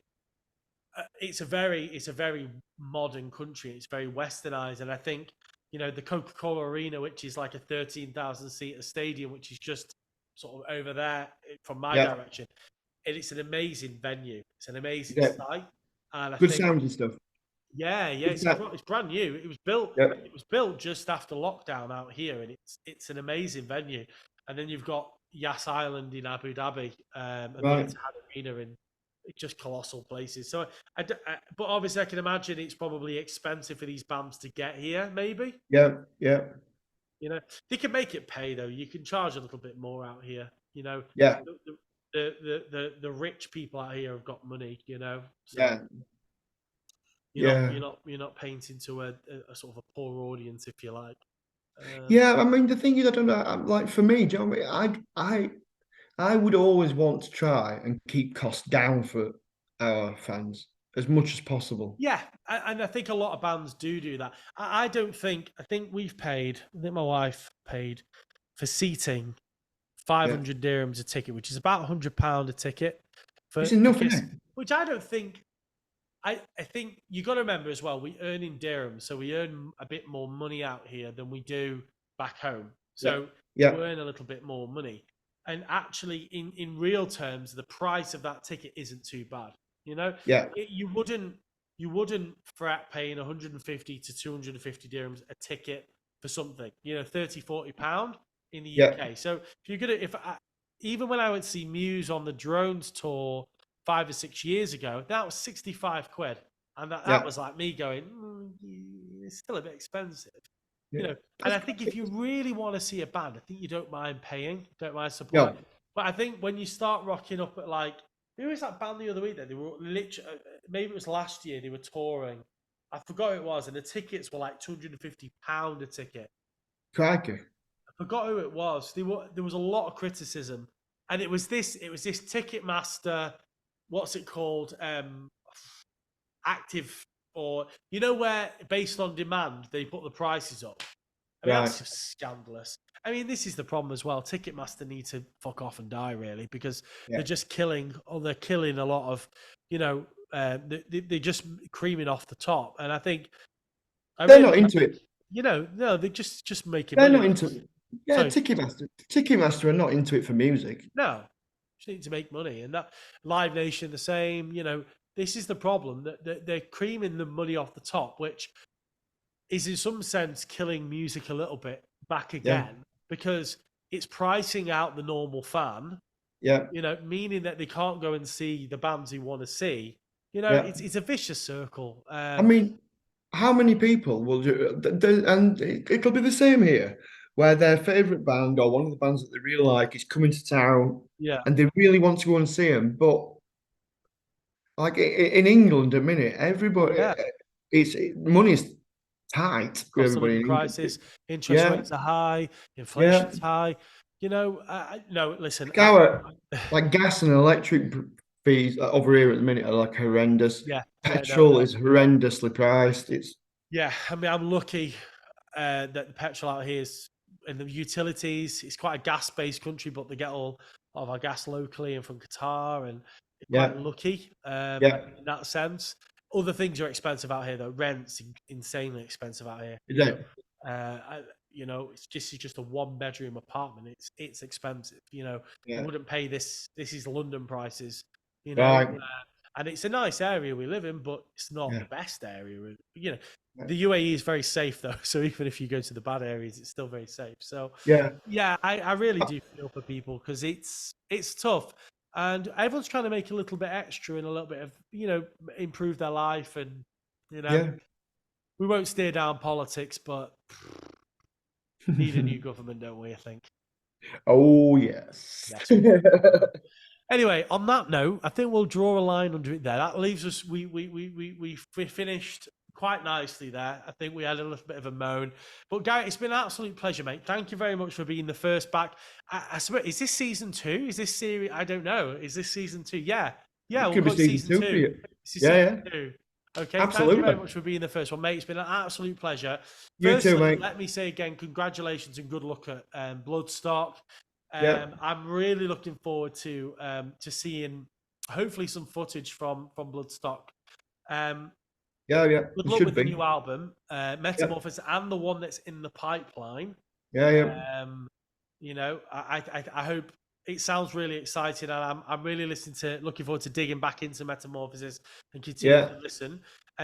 S1: it's a very modern country. It's very westernized, and I think the Coca-Cola Arena, which is like a 13,000 seater stadium, which is just sort of over there from my
S2: Yeah,
S1: direction, and it's an amazing venue. It's an amazing
S2: yeah.
S1: site, and I
S2: Good
S1: think
S2: sounds and stuff.
S1: yeah,
S2: Good sound.
S1: it's brand new.
S2: Yeah,
S1: It was built just after lockdown out here, and it's an amazing venue. And then you've got Yas Island in Abu Dhabi, and the
S2: right.
S1: Etihad Arena in just colossal places. So but obviously I can imagine it's probably expensive for these bands to get here. Maybe
S2: Yeah, yeah,
S1: they can make it pay though. You can charge a little bit more out here.
S2: yeah,
S1: The the rich people out here have got money. So
S2: yeah, yeah.
S1: you're not painting to a sort of a poor audience, if you like.
S2: Yeah, I mean, the thing is, I don't know. Like for me, do you know what I mean? I would always want to try and keep costs down for our fans as much as possible.
S1: Yeah, and I think a lot of bands do that. I don't think. I think we've paid. I think my wife paid for seating five
S2: Yeah,
S1: hundred dirhams a ticket, which is about £100 a ticket
S2: it's
S1: for
S2: enough, isn't
S1: Kiss.
S2: it?
S1: Which I don't think. I think you got to remember as well. We earn in dirhams, so we earn a bit more money out here than we do back home.
S2: Yeah,
S1: So you
S2: yeah,
S1: earn a little bit more money. And actually, in real terms, the price of that ticket isn't too bad. You know,
S2: yeah,
S1: you wouldn't fret paying 150 to 250 dirhams a ticket for something. 30-40 pound in the
S2: yeah,
S1: UK. So if you're gonna, even when I went to see Muse on the Drones tour 5 or 6 years ago, that was 65 quid. And that
S2: yeah,
S1: was like me going, it's still a bit expensive.
S2: yeah.
S1: And
S2: That's
S1: I think if you
S2: good.
S1: really want to see a band, I think you don't mind paying, don't mind supporting.
S2: No,
S1: But I think when you start rocking up at like, who was that band the other week that they were literally, maybe it was last year, they were touring. I forgot who it was, and the tickets were like £250 a ticket.
S2: crikey.
S1: I forgot who it was. There was a lot of criticism, and it was this Ticketmaster, what's it called? Active, or where based on demand they put the prices up. I mean,
S2: Right.
S1: that's just scandalous. I mean, this is the problem as well. Ticketmaster need to fuck off and die, really, because
S2: Yeah.
S1: they're killing a lot of, they're just creaming off the top. And I think, I
S2: They're
S1: really,
S2: not into it.
S1: no, they're just making
S2: They're
S1: money.
S2: not into it. Yeah,
S1: Sorry,
S2: Ticketmaster are not into it for music.
S1: no, just need to make money, and that Live Nation the same. This is the problem, that they're creaming the money off the top, which is in some sense killing music a little bit back
S2: Yeah,
S1: again, because it's pricing out the normal fan,
S2: yeah,
S1: meaning that they can't go and see the bands they want to see.
S2: yeah.
S1: It's a vicious circle.
S2: I mean, how many people will do, and it'll be the same here, where their favorite band or one of the bands that they really like is coming to town,
S1: Yeah,
S2: and they really want to go and see them, but like in England, a minute, everybody,
S1: yeah.
S2: money's tight for
S1: Cost of
S2: everybody
S1: living
S2: in England.
S1: crisis, interest
S2: Yeah,
S1: rates are high,
S2: yeah.
S1: inflation's high. You know, no, listen,
S2: Like our like gas and electric fees over here at the minute are like horrendous.
S1: yeah, yeah, no,
S2: Petrol is horrendously priced. It's
S1: yeah. I mean, I'm lucky that the petrol out here is in the utilities. It's quite a gas-based country, but they get all of our gas locally and from Qatar, and it's quite
S2: yeah,
S1: lucky
S2: yeah.
S1: in that sense. Other things are expensive out here, though. Rent's insanely expensive out here.
S2: Is it?
S1: I, it's just a one-bedroom apartment. It's expensive. I
S2: Yeah.
S1: wouldn't pay this. This is London prices. You know,
S2: Right.
S1: and it's a nice area we live in, but it's not
S2: Yeah.
S1: the best area. The UAE is very safe though, so even if you go to the bad areas, it's still very safe. So
S2: Yeah.
S1: yeah, I really do feel for people because it's tough, and everyone's trying to make a little bit extra and a little bit of improve their life, and you know
S2: Yeah.
S1: we won't steer down politics, but need a new government, don't we? I think.
S2: Oh yes.
S1: Yes, we do. Anyway, on that note, I think we'll draw a line under it there. That leaves us. We finished quite nicely there. I think we had a little bit of a moan, but Gary, it's been an absolute pleasure, mate. Thank you very much for being the first back. I swear, is this season 2? Is this series? I don't know. Is this season 2? Yeah,
S2: It
S1: we'll
S2: could be
S1: call it
S2: season
S1: season
S2: two for
S1: 2.
S2: you.
S1: This is
S2: Yeah,
S1: season
S2: yeah.
S1: 2. Okay, thank you very
S2: Absolutely.
S1: much for being the first one, mate. It's been an absolute pleasure.
S2: You too,
S1: Firstly,
S2: mate.
S1: let me say again, congratulations and good luck at Bloodstock.
S2: Yeah.
S1: I'm really looking forward to seeing hopefully some footage from Bloodstock. Um,
S2: Yeah, yeah.
S1: good
S2: It
S1: luck
S2: should
S1: with the
S2: be.
S1: new album,
S2: Yeah.
S1: Metamorphosis, and the one that's in the pipeline.
S2: Yeah, yeah.
S1: Um, I hope it sounds really exciting, and I'm really looking forward to digging back into Metamorphosis and continue
S2: Yeah.
S1: to listen.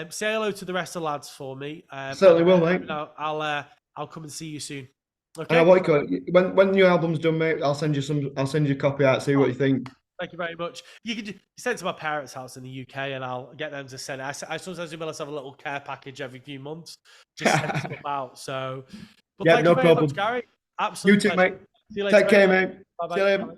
S1: Say hello to the rest of the lads for me.
S2: Certainly will, mate.
S1: I'll come and see you soon.
S2: And I
S1: Okay.
S2: like it. When the new album's done, mate, I'll send you a copy out, see what you think.
S1: Thank you very much. You can send it to my parents' house in the UK, and I'll get them to send it. I sometimes do have a little care package every few months, just send stuff out. So, but
S2: Yeah,
S1: thank you
S2: no
S1: very much,
S2: problem.
S1: Gary.
S2: You
S1: Absolute
S2: too,
S1: pleasure.
S2: mate.
S1: See you later.
S2: Take care, mate.
S1: Bye
S2: See you later.
S1: bye.